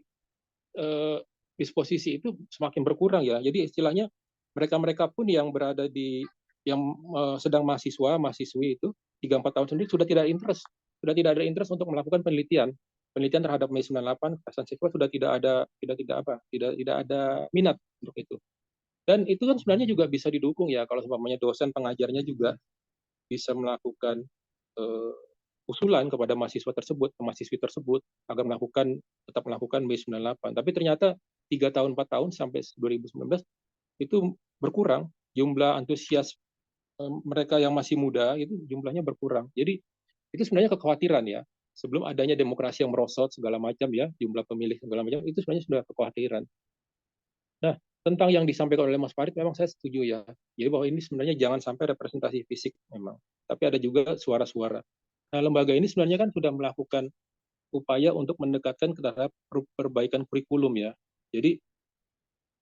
disposisi itu semakin berkurang ya. Jadi istilahnya mereka-mereka pun yang berada yang sedang mahasiswi itu 3-4 tahun sendiri sudah tidak ada interest untuk melakukan penelitian terhadap Mei 98, kekerasan seksual sudah tidak ada minat untuk itu. Dan itu kan sebenarnya juga bisa didukung ya kalau umpamanya dosen pengajarnya juga bisa melakukan usulan kepada mahasiswi tersebut agar tetap melakukan Mei 98. Tapi ternyata 3 tahun 4 tahun sampai 2019 itu berkurang, jumlah antusias mereka yang masih muda itu jumlahnya berkurang. Jadi itu sebenarnya kekhawatiran ya. Sebelum adanya demokrasi yang merosot segala macam ya, jumlah pemilih segala macam, itu sebenarnya sudah kekhawatiran. Nah, tentang yang disampaikan oleh Mas Farid memang saya setuju ya. Jadi bahwa ini sebenarnya jangan sampai representasi fisik memang, tapi ada juga suara-suara. Nah, lembaga ini sebenarnya kan sudah melakukan upaya untuk mendekatkan terhadap perbaikan kurikulum ya. Jadi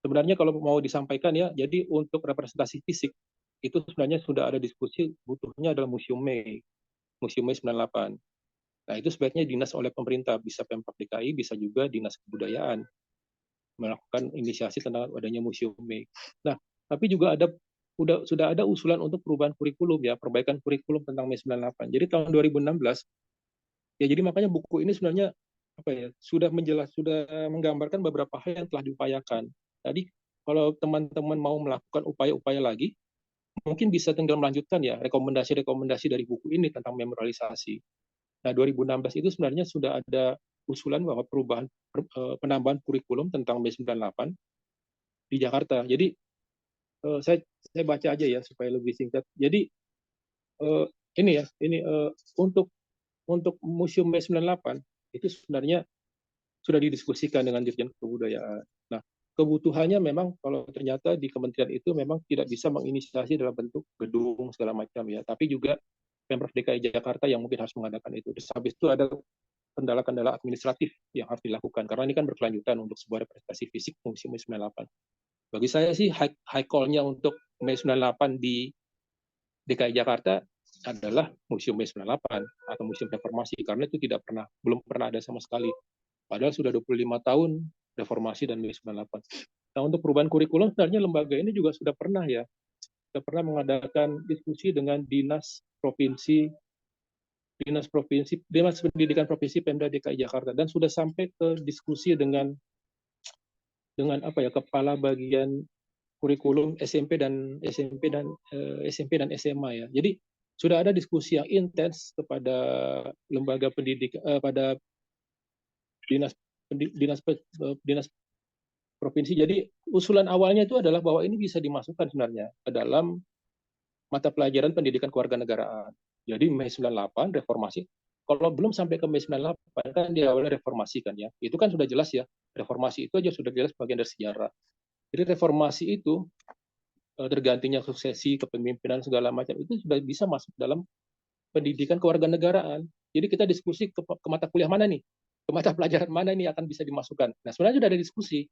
sebenarnya kalau mau disampaikan ya, jadi untuk representasi fisik itu sebenarnya sudah ada diskusi butuhnya adalah Museum Mei 98. Nah, itu sebaiknya dinas oleh pemerintah, bisa Pemprov DKI, bisa juga dinas kebudayaan melakukan inisiasi tentang adanya Museum Mei. Nah, tapi juga sudah ada usulan untuk perubahan kurikulum ya, perbaikan kurikulum tentang Mei 98. Jadi tahun 2016 ya, jadi makanya buku ini sebenarnya sudah menggambarkan beberapa hal yang telah diupayakan. Tadi kalau teman-teman mau melakukan upaya-upaya lagi, mungkin bisa tinggal melanjutkan ya rekomendasi-rekomendasi dari buku ini tentang memorialisasi. Nah, 2016 itu sebenarnya sudah ada usulan bahwa penambahan kurikulum tentang Mei 98 di Jakarta. Jadi saya baca aja ya supaya lebih singkat. Jadi untuk Museum Mei 98 itu sebenarnya sudah didiskusikan dengan Dirjen Kebudayaan. Nah, kebutuhannya memang kalau ternyata di kementerian itu memang tidak bisa menginisiasi dalam bentuk gedung segala macam ya, tapi juga Pemprov DKI Jakarta yang mungkin harus mengadakan itu. Terus habis itu ada kendala-kendala administratif yang harus dilakukan karena ini kan berkelanjutan untuk sebuah representasi fisik Museum Mei 98. Bagi saya sih high call-nya untuk Mei 98 di DKI Jakarta adalah Museum Mei 98 atau Museum Reformasi karena itu belum pernah ada sama sekali Padahal sudah 25 tahun reformasi dan Mei 98. Nah, untuk perubahan kurikulum sebenarnya lembaga ini juga sudah pernah mengadakan diskusi dengan dinas pendidikan provinsi Pemda DKI Jakarta, dan sudah sampai ke diskusi dengan kepala bagian kurikulum SMP dan SMA ya. Jadi sudah ada diskusi yang intens kepada lembaga pendidikan, pada dinas provinsi. Jadi usulan awalnya itu adalah bahwa ini bisa dimasukkan sebenarnya ke dalam mata pelajaran pendidikan kewarganegaraan. Jadi Mei 98 reformasi. Kalau belum sampai ke Mei 98 kan di awalnya reformasi kan ya. Itu kan sudah jelas ya. Reformasi itu aja sudah jelas bagian dari sejarah. Jadi reformasi itu tergantinya suksesi kepemimpinan segala macam itu sudah bisa masuk dalam pendidikan kewarganegaraan. Jadi kita diskusi ke mata kuliah mana nih? Ke mata pelajaran mana ini akan bisa dimasukkan. Nah, sebenarnya sudah ada diskusi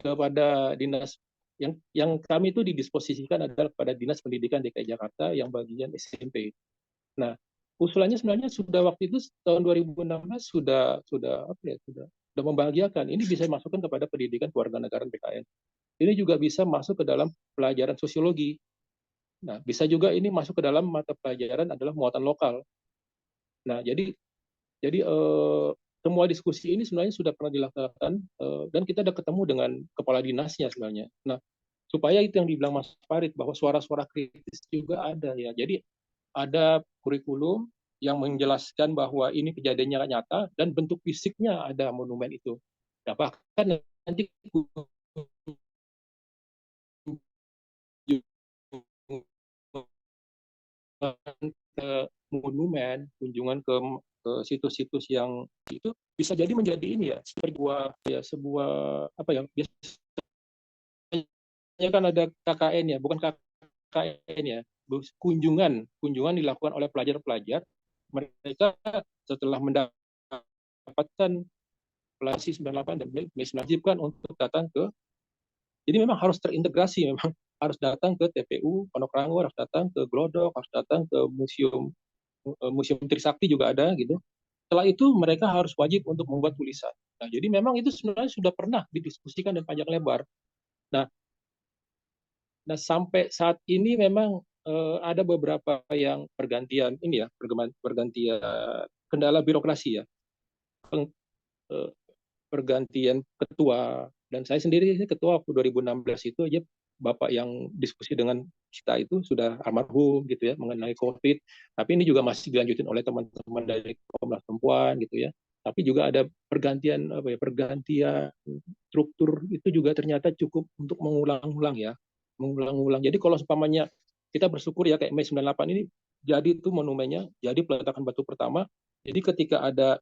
kepada dinas yang kami itu didisposisikan adalah pada Dinas Pendidikan DKI Jakarta yang bagian SMP. Nah, usulannya sebenarnya sudah waktu itu tahun 2016 sudah membahagiakan. Ini bisa dimasukkan kepada pendidikan kewarganegaraan PKN. Ini juga bisa masuk ke dalam pelajaran sosiologi. Nah, bisa juga ini masuk ke dalam mata pelajaran adalah muatan lokal. Nah, jadi semua diskusi ini sebenarnya sudah pernah dilakukan dan kita sudah ketemu dengan kepala dinasnya sebenarnya. Nah, supaya itu yang dibilang Mas Farid bahwa suara-suara kritis juga ada ya. Jadi ada kurikulum yang menjelaskan bahwa ini kejadiannya nyata dan bentuk fisiknya ada monumen itu. Nah, bahkan nanti ke monumen, kunjungan ke situs-situs yang itu bisa jadi menjadi ini ya sebuah apa ya, biasanya kan ada KKN ya, bukan KKN ya, kunjungan dilakukan oleh pelajar-pelajar, mereka setelah mendapatkan pelasi 98 dan diwajibkan untuk datang ke, jadi memang harus terintegrasi, memang harus datang ke TPU Pondok Rango, harus datang ke Glodok, harus datang ke Museum Trisakti juga ada gitu. Setelah itu mereka harus wajib untuk membuat tulisan. Nah, jadi memang itu sebenarnya sudah pernah didiskusikan dan panjang lebar. Nah sampai saat ini memang ada beberapa yang pergantian ini ya, pergantian kendala birokrasi ya, pergantian ketua, dan saya sendiri ketua waktu 2016 itu aja Bapak yang diskusi dengan kita itu sudah almarhum gitu ya mengenai COVID. Tapi ini juga masih dilanjutin oleh teman-teman dari Komnas Perempuan gitu ya. Tapi juga ada pergantian pergantian struktur itu juga ternyata cukup untuk mengulang-ulang ya. Mengulang-ulang. Jadi kalau umpamanya kita bersyukur ya kayak Mei 98 ini jadi itu monumennya, jadi peletakan batu pertama. Jadi ketika ada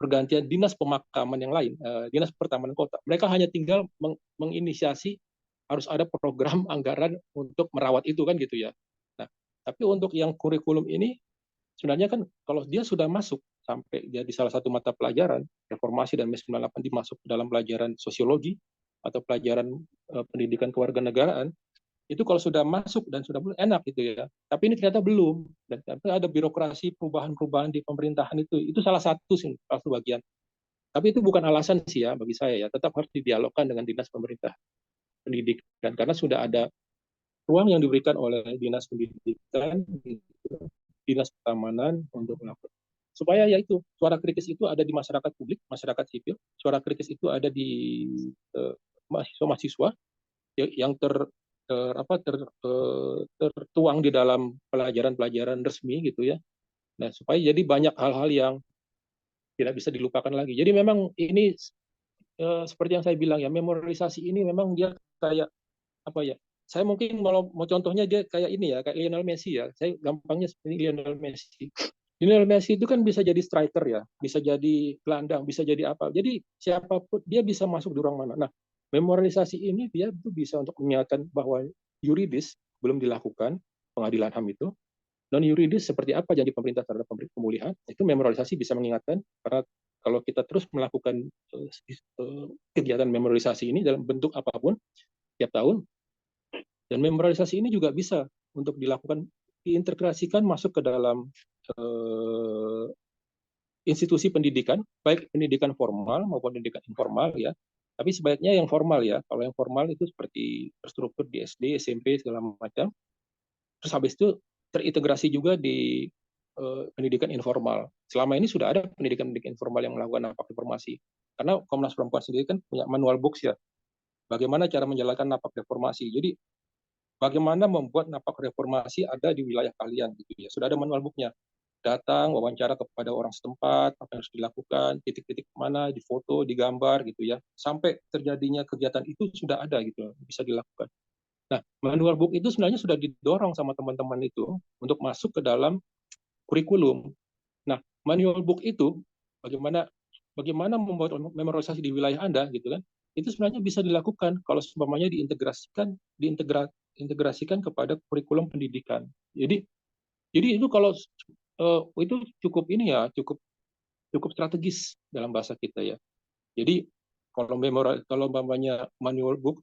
pergantian dinas pemakaman yang lain, dinas pertamanan kota, mereka hanya tinggal menginisiasi harus ada program anggaran untuk merawat itu kan gitu ya. Nah, tapi untuk yang kurikulum ini sebenarnya kan kalau dia sudah masuk sampai dia di salah satu mata pelajaran reformasi dan Mei 98 dimasuk dalam pelajaran sosiologi atau pelajaran pendidikan kewarganegaraan, itu kalau sudah masuk dan sudah enak gitu ya. Tapi ini ternyata belum, dan ternyata ada birokrasi perubahan-perubahan di pemerintahan itu salah satu bagian. Tapi itu bukan alasan sih ya bagi saya ya, tetap harus didialogkan dengan dinas pemerintah pendidikan karena sudah ada ruang yang diberikan oleh dinas pendidikan, dinas pertamanan untuk melakukan supaya ya itu suara kritis itu ada di masyarakat publik, masyarakat sipil, suara kritis itu ada di mahasiswa-mahasiswa yang tertuang di dalam pelajaran-pelajaran resmi gitu ya. Nah, supaya jadi banyak hal-hal yang tidak bisa dilupakan lagi. Jadi memang ini seperti yang saya bilang ya, memorialisasi ini memang dia kayak apa ya? Saya mungkin mau contohnya dia kayak ini ya, kayak Lionel Messi ya. Saya gampangnya seperti Lionel Messi. Lionel Messi itu kan bisa jadi striker ya, bisa jadi gelandang, bisa jadi apa. Jadi siapapun dia bisa masuk di ruang mana. Nah, memorialisasi ini dia itu bisa untuk menyatakan bahwa yuridis belum dilakukan pengadilan HAM itu. Non yuridis seperti apa janji pemerintah terhadap pemulihan, itu memorialisasi bisa mengingatkan karena kalau kita terus melakukan kegiatan memorialisasi ini dalam bentuk apapun tiap tahun, dan memorialisasi ini juga bisa untuk dilakukan diintegrasikan masuk ke dalam institusi pendidikan, baik pendidikan formal maupun pendidikan informal ya. Tapi sebaiknya yang formal ya. Kalau yang formal itu seperti terstruktur di SD, SMP segala macam. Terus habis itu terintegrasi juga di pendidikan informal. Selama ini sudah ada pendidikan-pendidikan informal yang melakukan napak reformasi. Karena Komnas Perempuan sendiri kan punya manual books ya. Bagaimana cara menjalankan napak reformasi. Jadi bagaimana membuat napak reformasi ada di wilayah kalian gitu ya. Sudah ada manual booknya. Datang, wawancara kepada orang setempat, apa yang harus dilakukan, titik-titik mana, difoto, digambar gitu ya. Sampai terjadinya kegiatan itu sudah ada gitu, bisa dilakukan. Nah, manual book itu sebenarnya sudah didorong sama teman-teman itu untuk masuk ke dalam kurikulum. Nah, manual book itu bagaimana membuat memorialisasi di wilayah Anda gitu kan? Itu sebenarnya bisa dilakukan kalau semuanya diintegrasikan kepada kurikulum pendidikan. Jadi itu kalau itu cukup ini ya, cukup strategis dalam bahasa kita ya. Jadi kalau umpamanya manual book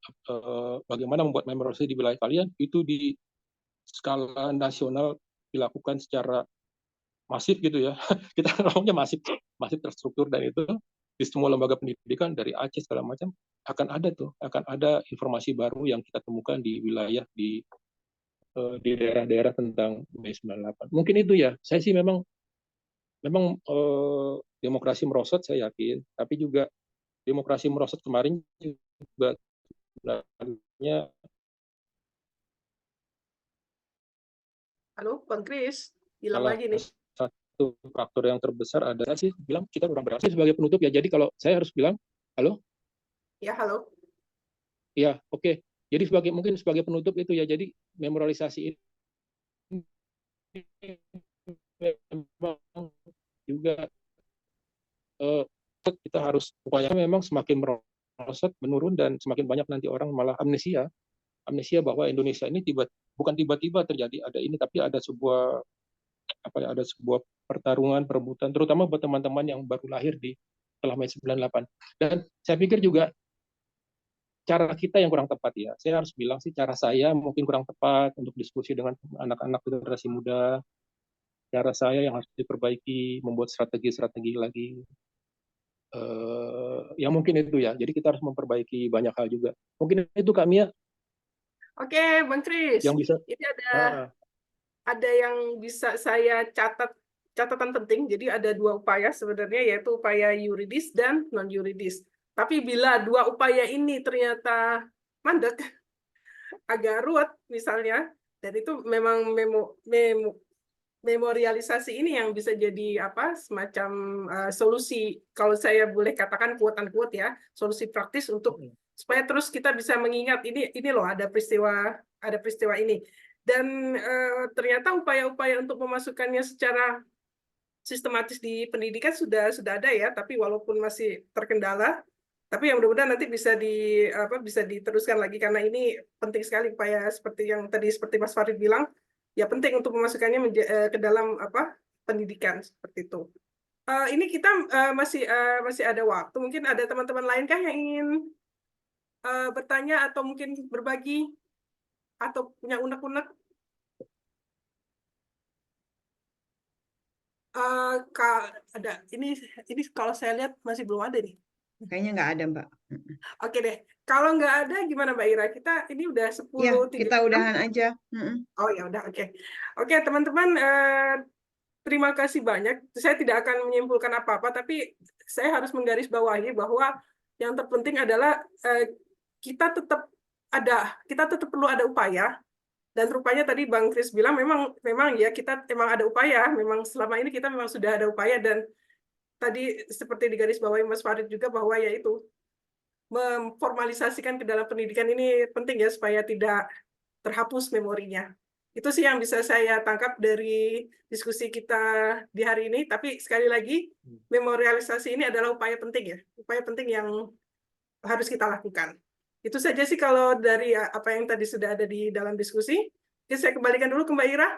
bagaimana membuat memorialisasi di wilayah kalian itu di skala nasional dilakukan secara masif gitu ya. Kita ngomongnya masif terstruktur, dan itu di semua lembaga pendidikan dari Aceh segala macam akan ada informasi baru yang kita temukan di wilayah di daerah-daerah tentang Mei 98. Mungkin itu ya. Saya sih memang demokrasi merosot saya yakin, tapi juga demokrasi merosot kemarin juga sebenarnya. Halo, Bang Kris, hilang Salah lagi nih. satu faktor yang terbesar adalah sih bilang kita kurang berhasil sebagai penutup ya. Jadi kalau saya harus bilang, halo? Ya, halo. Ya, oke. Jadi mungkin sebagai penutup itu ya. Jadi memorialisasi ini memang juga kita harus upaya memang semakin merosot, menurun, dan semakin banyak nanti orang malah amnesia bahwa Indonesia ini bukan tiba-tiba terjadi ada ini, tapi ada sebuah pertarungan, perebutan, terutama buat teman-teman yang baru lahir setelah Mei 98. Dan saya pikir juga cara kita yang kurang tepat ya. Saya harus bilang sih cara saya mungkin kurang tepat untuk diskusi dengan anak-anak generasi muda. Cara saya yang harus diperbaiki, membuat strategi-strategi lagi. Ya mungkin itu ya. Jadi kita harus memperbaiki banyak hal juga. Mungkin itu Kak Mia. Oke, Bang Kris. Yang bisa. Ini ada yang bisa saya catatan penting. Jadi ada dua upaya sebenarnya, yaitu upaya yuridis dan non yuridis. Tapi bila dua upaya ini ternyata mandek, agak ruwet misalnya, dan itu memang memorialisasi ini yang bisa jadi semacam solusi, kalau saya boleh katakan quote unquote ya, solusi praktis untuk supaya terus kita bisa mengingat ini loh ada peristiwa ini. Dan ternyata upaya-upaya untuk memasukkannya secara sistematis di pendidikan sudah ada ya, tapi walaupun masih terkendala, tapi yang mudah-mudahan nanti bisa diteruskan lagi, karena ini penting sekali upaya seperti yang tadi seperti Mas Farid bilang, ya penting untuk memasukkannya ke dalam pendidikan seperti itu. Ini kita masih ada waktu, mungkin ada teman-teman lain kah yang ingin bertanya atau mungkin berbagi atau punya unek-unek? Ada ini kalau saya lihat masih belum ada nih. Kayaknya nggak ada, Mbak. Oke deh, kalau nggak ada gimana Mbak Ira? Kita ini udah 10.36. Iya, kita udahan aja. Oh ya udah, oke teman-teman, terima kasih banyak. Saya tidak akan menyimpulkan apa-apa, tapi saya harus menggarisbawahi bahwa yang terpenting adalah kita tetap perlu ada upaya. Dan rupanya tadi Bang Kris bilang memang ya kita emang ada upaya, memang selama ini kita memang sudah ada upaya, dan tadi seperti digarisbawahi Mas Farid juga bahwa yaitu memformalisasikan ke dalam pendidikan ini penting ya supaya tidak terhapus memorinya. Itu sih yang bisa saya tangkap dari diskusi kita di hari ini. Tapi sekali lagi, memorialisasi ini adalah upaya penting ya, upaya penting yang harus kita lakukan. Itu saja sih kalau dari apa yang tadi sudah ada di dalam diskusi. Oke, saya kembalikan dulu ke Mbak Ira.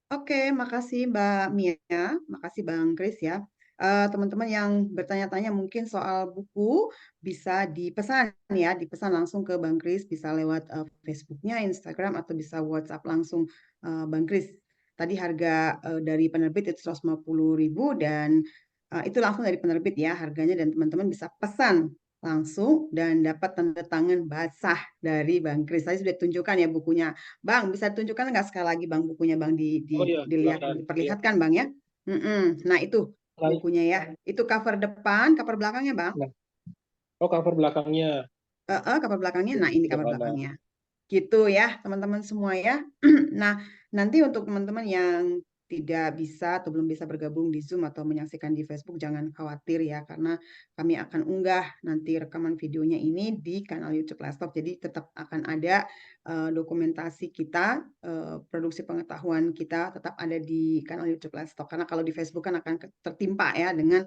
Oke, makasih Mbak Mia, makasih Bang Kris ya. Teman-teman yang bertanya-tanya mungkin soal buku bisa dipesan ya, dipesan langsung ke Bang Kris, bisa lewat Facebooknya, Instagram, atau bisa WhatsApp langsung Bang Kris. Tadi harga dari penerbit itu 150.000 dan itu langsung dari penerbit ya harganya, dan teman-teman bisa pesan langsung dan dapat tanda tangan basah dari Bang Kris. Tadi sudah ditunjukkan ya bukunya. Bang, bisa ditunjukkan nggak sekali lagi Bang bukunya Bang Oh iya, dilihat, silakan. Iya. diperlihatkan Bang ya. Nah itu bukunya ya. Itu cover depan, cover belakangnya Bang. Nah, oh cover belakangnya. Cover belakangnya. Nah ini cover Sederhana. belakangnya. Gitu ya teman-teman semua ya. Nah nanti untuk teman-teman yang tidak bisa atau belum bisa bergabung di Zoom atau menyaksikan di Facebook, jangan khawatir ya, karena kami akan unggah nanti rekaman videonya ini di kanal YouTube Lestalk. Jadi tetap akan ada dokumentasi kita, produksi pengetahuan kita tetap ada di kanal YouTube Lestalk. Karena kalau di Facebook kan akan tertimpa ya dengan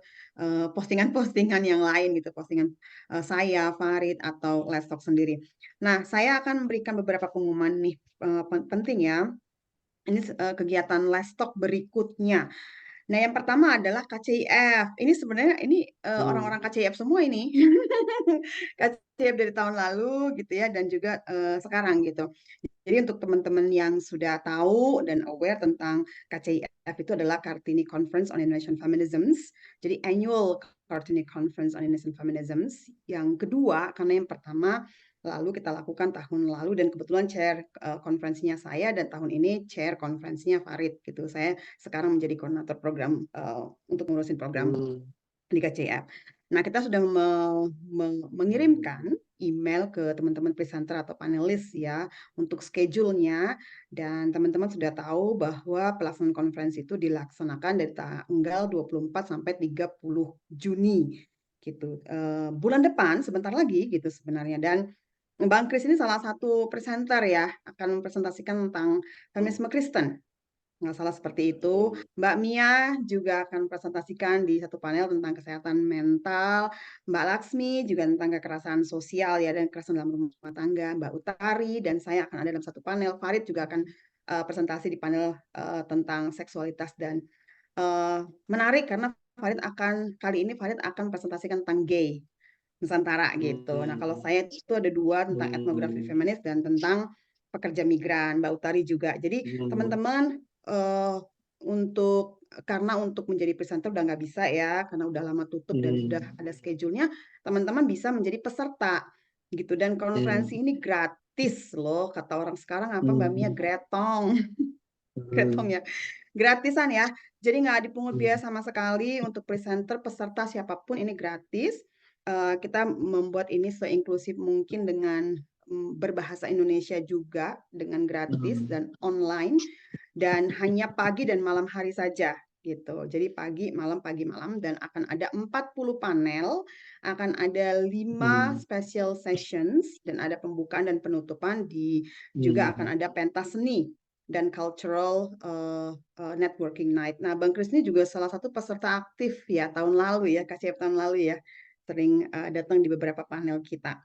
postingan-postingan yang lain gitu, postingan saya, Farid, atau Lestalk sendiri. Nah, saya akan memberikan beberapa pengumuman nih penting ya. Ini kegiatan Lestalk berikutnya. Nah, yang pertama adalah KCIF. Ini sebenarnya orang-orang KCIF semua ini. KCIF dari tahun lalu gitu ya, dan juga sekarang gitu. Jadi untuk teman-teman yang sudah tahu dan aware tentang KCIF itu adalah Kartini Conference on Indonesian Feminisms. Jadi annual Kartini Conference on Indonesian Feminisms. Yang kedua, karena yang pertama lalu kita lakukan tahun lalu dan kebetulan chair konferensinya saya, dan tahun ini chair konferensinya Farid gitu. Saya sekarang menjadi koordinator program untuk ngurusin program di KCIF. Nah, kita sudah mengirimkan email ke teman-teman presenter atau panelis ya untuk schedule-nya, dan teman-teman sudah tahu bahwa pelaksanaan konferensi itu dilaksanakan dari tanggal 24 sampai 30 Juni gitu. Bulan depan sebentar lagi gitu sebenarnya. Dan Bang Kris ini salah satu presenter ya, akan mempresentasikan tentang feminisme Kristen. Nggak salah seperti itu. Mbak Mia juga akan presentasikan di satu panel tentang kesehatan mental. Mbak Laksmi juga tentang kekerasan sosial ya dan kekerasan dalam rumah tangga. Mbak Utari dan saya akan ada dalam satu panel. Farid juga akan presentasi di panel tentang seksualitas, dan menarik karena kali ini Farid akan presentasikan tentang gay Nusantara gitu. Nah, kalau saya itu ada dua, tentang etnografi feminis dan tentang pekerja migran, Mbak Utari juga. Jadi teman-teman karena untuk menjadi presenter udah nggak bisa ya, karena udah lama tutup dan sudah ada schedule-nya, teman-teman bisa menjadi peserta gitu. Dan konferensi ini gratis loh, kata orang sekarang apa Mbak Mia, gretong. Gretong ya, gratisan ya. Jadi nggak dipungut biaya sama sekali untuk presenter, peserta siapapun, ini gratis. Kita membuat ini seinklusif mungkin dengan berbahasa Indonesia juga, dengan gratis dan online, dan hanya pagi dan malam hari saja gitu. Jadi pagi malam, dan akan ada 40 panel, akan ada 5 special sessions, dan ada pembukaan dan penutupan, juga akan ada pentas seni dan cultural networking night. Nah, Bang Kris ini juga salah satu peserta aktif ya tahun lalu ya, KCIF tahun lalu ya, sering datang di beberapa panel kita.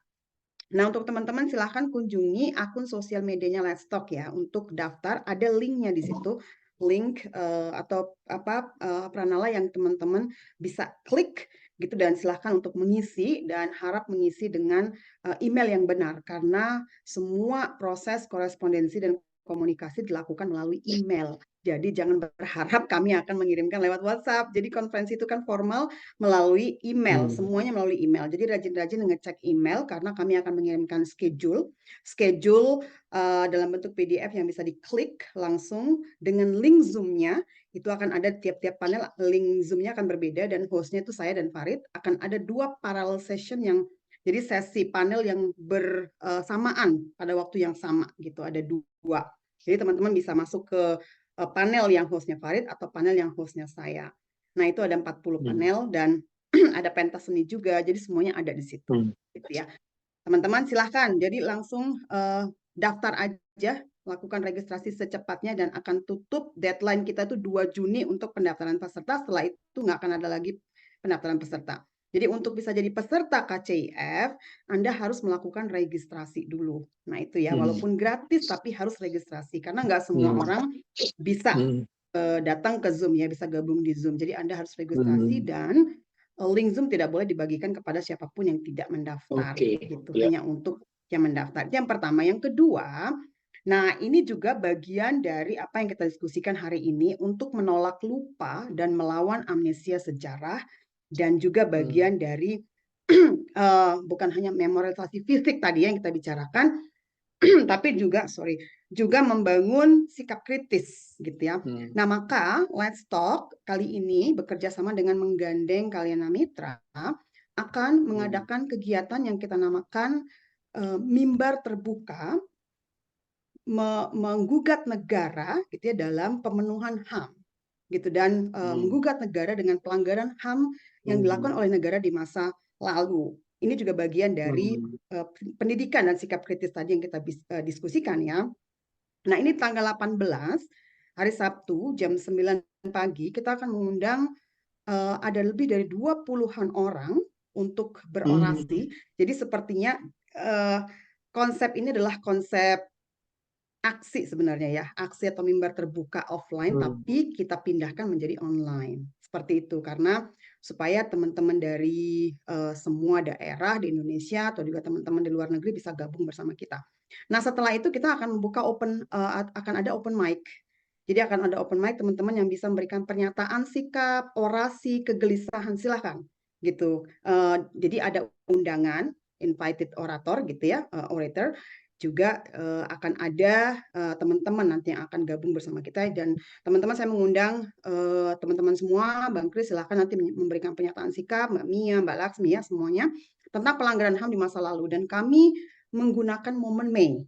Nah, untuk teman-teman silahkan kunjungi akun sosial medianya Lestalk ya untuk daftar. Ada linknya di situ, link atau Pranala yang teman-teman bisa klik gitu, dan silahkan untuk mengisi, dan harap mengisi dengan email yang benar karena semua proses korespondensi dan komunikasi dilakukan melalui email. Jadi jangan berharap kami akan mengirimkan lewat WhatsApp. Jadi konferensi itu kan formal melalui email, semuanya melalui email. Jadi rajin-rajin ngecek email karena kami akan mengirimkan schedule dalam bentuk PDF yang bisa diklik langsung dengan link Zoom-nya. Itu akan ada tiap-tiap panel, link Zoom-nya akan berbeda, dan host-nya itu saya dan Farid. Akan ada 2 parallel session yang jadi sesi panel yang bersamaan pada waktu yang sama gitu, ada 2. Jadi teman-teman bisa masuk ke panel yang hostnya Farid atau panel yang hostnya saya. Nah, itu ada 40 panel dan ada pentas seni juga, jadi semuanya ada di situ gitu ya. Teman-teman silahkan, jadi langsung daftar aja, lakukan registrasi secepatnya, dan akan tutup deadline kita itu 2 Juni untuk pendaftaran peserta. Setelah itu nggak akan ada lagi pendaftaran peserta. Jadi untuk bisa jadi peserta KCIF, Anda harus melakukan registrasi dulu. Nah itu ya, walaupun gratis tapi harus registrasi, karena nggak semua orang bisa datang ke Zoom ya, bisa gabung di Zoom. Jadi Anda harus registrasi, dan link Zoom tidak boleh dibagikan kepada siapapun yang tidak mendaftar gitu, hanya untuk yang mendaftar. Itu yang pertama. Yang kedua, Nah, ini juga bagian dari apa yang kita diskusikan hari ini untuk menolak lupa dan melawan amnesia sejarah, dan juga bagian dari bukan hanya memorialisasi fisik tadi yang kita bicarakan, tapi juga membangun sikap kritis gitu ya. Nah, maka Let's Talk kali ini bekerja sama dengan menggandeng Kalyana Mitra akan mengadakan kegiatan yang kita namakan mimbar terbuka menggugat negara gitu ya dalam pemenuhan HAM gitu, dan menggugat negara dengan pelanggaran HAM yang dilakukan oleh negara di masa lalu. Ini juga bagian dari pendidikan dan sikap kritis tadi yang kita diskusikan ya. Nah, ini tanggal 18 hari Sabtu jam 9 pagi kita akan mengundang ada lebih dari 20-an orang untuk berorasi. Jadi sepertinya konsep ini adalah konsep aksi sebenarnya ya, aksi atau mimbar terbuka offline, tapi kita pindahkan menjadi online. Seperti itu, karena supaya teman-teman dari semua daerah di Indonesia atau juga teman-teman di luar negeri bisa gabung bersama kita. Nah, setelah itu kita akan membuka akan ada open mic. Jadi akan ada open mic, teman-teman yang bisa memberikan pernyataan sikap, orasi, kegelisahan, silahkan gitu. Jadi ada undangan, invited orator gitu ya, orator. Juga akan ada teman-teman nanti yang akan gabung bersama kita, dan teman-teman saya mengundang teman-teman semua, Bang Kris silahkan nanti memberikan pernyataan sikap, Mbak Mia, Mbak Laksmi ya semuanya tentang pelanggaran HAM di masa lalu, dan kami menggunakan momen Mei,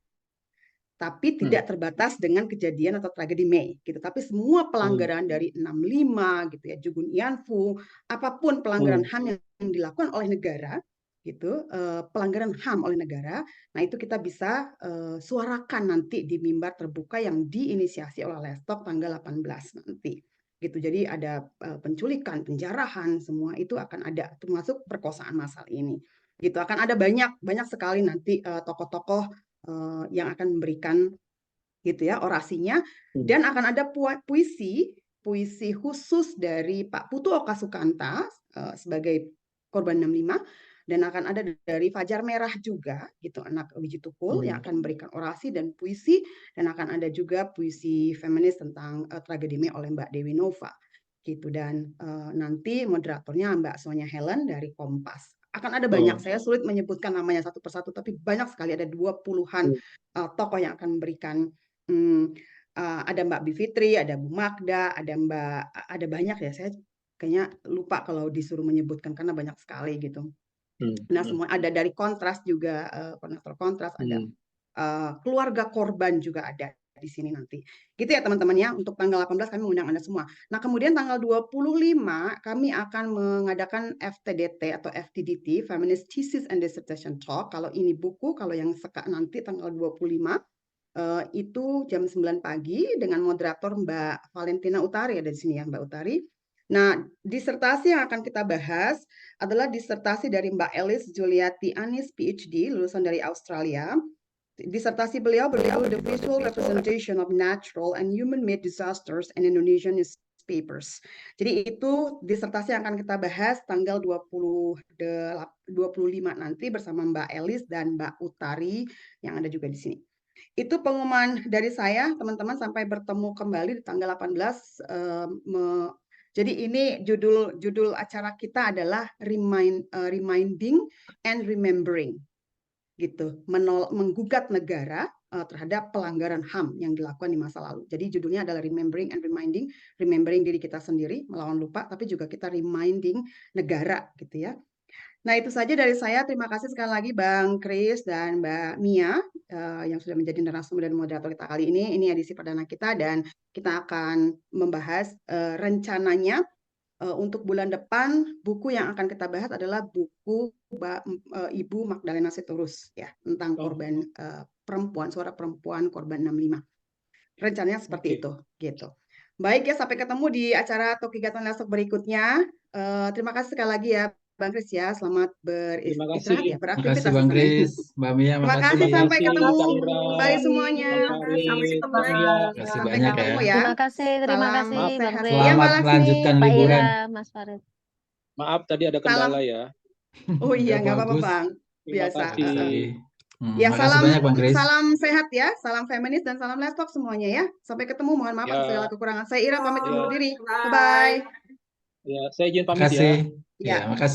tapi tidak terbatas dengan kejadian atau tragedi Mei gitu, tapi semua pelanggaran dari 65 gitu ya, Jugun Ianfu, apapun pelanggaran HAM yang dilakukan oleh negara gitu, pelanggaran HAM oleh negara. Nah, itu kita bisa suarakan nanti di mimbar terbuka yang diinisiasi oleh Let's Talk tanggal 18 nanti gitu. Jadi ada penculikan, penjarahan, semua itu akan ada, termasuk perkosaan massal ini gitu. Akan ada banyak sekali nanti tokoh-tokoh yang akan memberikan gitu ya orasinya, dan akan ada puisi khusus dari Pak Putu Oka Sukanta sebagai korban 65, dan akan ada dari Fajar Merah juga gitu, anak Wiji Tukul yang akan memberikan orasi dan puisi, dan akan ada juga puisi feminis tentang tragedi Mei oleh Mbak Dewi Nova gitu, dan nanti moderatornya Mbak Sonia Helen dari Kompas. Akan ada banyak, saya sulit menyebutkan namanya satu persatu, tapi banyak sekali, ada 20-an tokoh yang akan memberikan ada Mbak Bivitri, ada Bu Magda, ada banyak ya, saya kayaknya lupa kalau disuruh menyebutkan karena banyak sekali gitu. Nah, semua ada dari Kontras juga, koordinator Kontras, ada keluarga korban juga ada di sini nanti. Gitu ya teman-teman ya, untuk tanggal 18 kami mengundang Anda semua. Nah, kemudian tanggal 25 kami akan mengadakan FTDT atau FTDT, Feminist Thesis and Dissertation Talk. Kalau ini buku, kalau yang nanti tanggal 25 itu jam 9 pagi dengan moderator Mbak Valentina Utari, ada di sini ya Mbak Utari. Nah, disertasi yang akan kita bahas adalah disertasi dari Mbak Elis Juliati Anis, PhD, lulusan dari Australia. Disertasi beliau berjudul The Visual Representation of Natural and Human-Made Disasters in Indonesian Newspapers. Jadi itu disertasi yang akan kita bahas tanggal 25 nanti bersama Mbak Elis dan Mbak Utari yang ada juga di sini. Itu pengumuman dari saya, teman-teman, sampai bertemu kembali di tanggal 18. Jadi ini judul acara kita adalah Reminding and Remembering, gitu, menggugat negara terhadap pelanggaran HAM yang dilakukan di masa lalu. Jadi judulnya adalah Remembering and Reminding, remembering diri kita sendiri, melawan lupa, tapi juga kita reminding negara, gitu ya. Nah, itu saja dari saya. Terima kasih sekali lagi Bang Kris dan Mbak Mia yang sudah menjadi narasumber dan moderator kita kali ini. Ini edisi perdana kita, dan kita akan membahas rencananya untuk bulan depan. Buku yang akan kita bahas adalah buku Ibu Magdalena Sitorus ya, tentang korban perempuan, suara perempuan korban 65. Rencananya seperti itu gitu. Baik ya, sampai ketemu di acara atau kegiatan lesok berikutnya. Terima kasih sekali lagi ya Bang Kris ya, selamat beristirahat ya, beraktivitas. Terima kasih Bang Kris, Mbak Mia, terima kasih, sampai ketemu kembali semuanya. Sampai ketemu lagi. Terima kasih Sampai banyak ketemu ya. ya. Terima kasih Salam Bang sehat. Kris. Iya, Mbak Selamat Laksmi. melanjutkan Mbak liburan. Ira, Mas Farid. Maaf tadi ada kendala ya. Oh iya, Udah nggak apa-apa bagus. Bang. Terima Biasa. kasih. Ya, Makasih banyak Bang Kris. salam sehat ya, salam feminis dan salam Let's Talk semuanya ya. Sampai ketemu, mohon maaf atas Ya, segala kekurangan. Saya Ira pamit undur ya, diri. Bye. Bye-bye. ya, saya izin pamit ya. Makasih. Ya. Ya, makasih.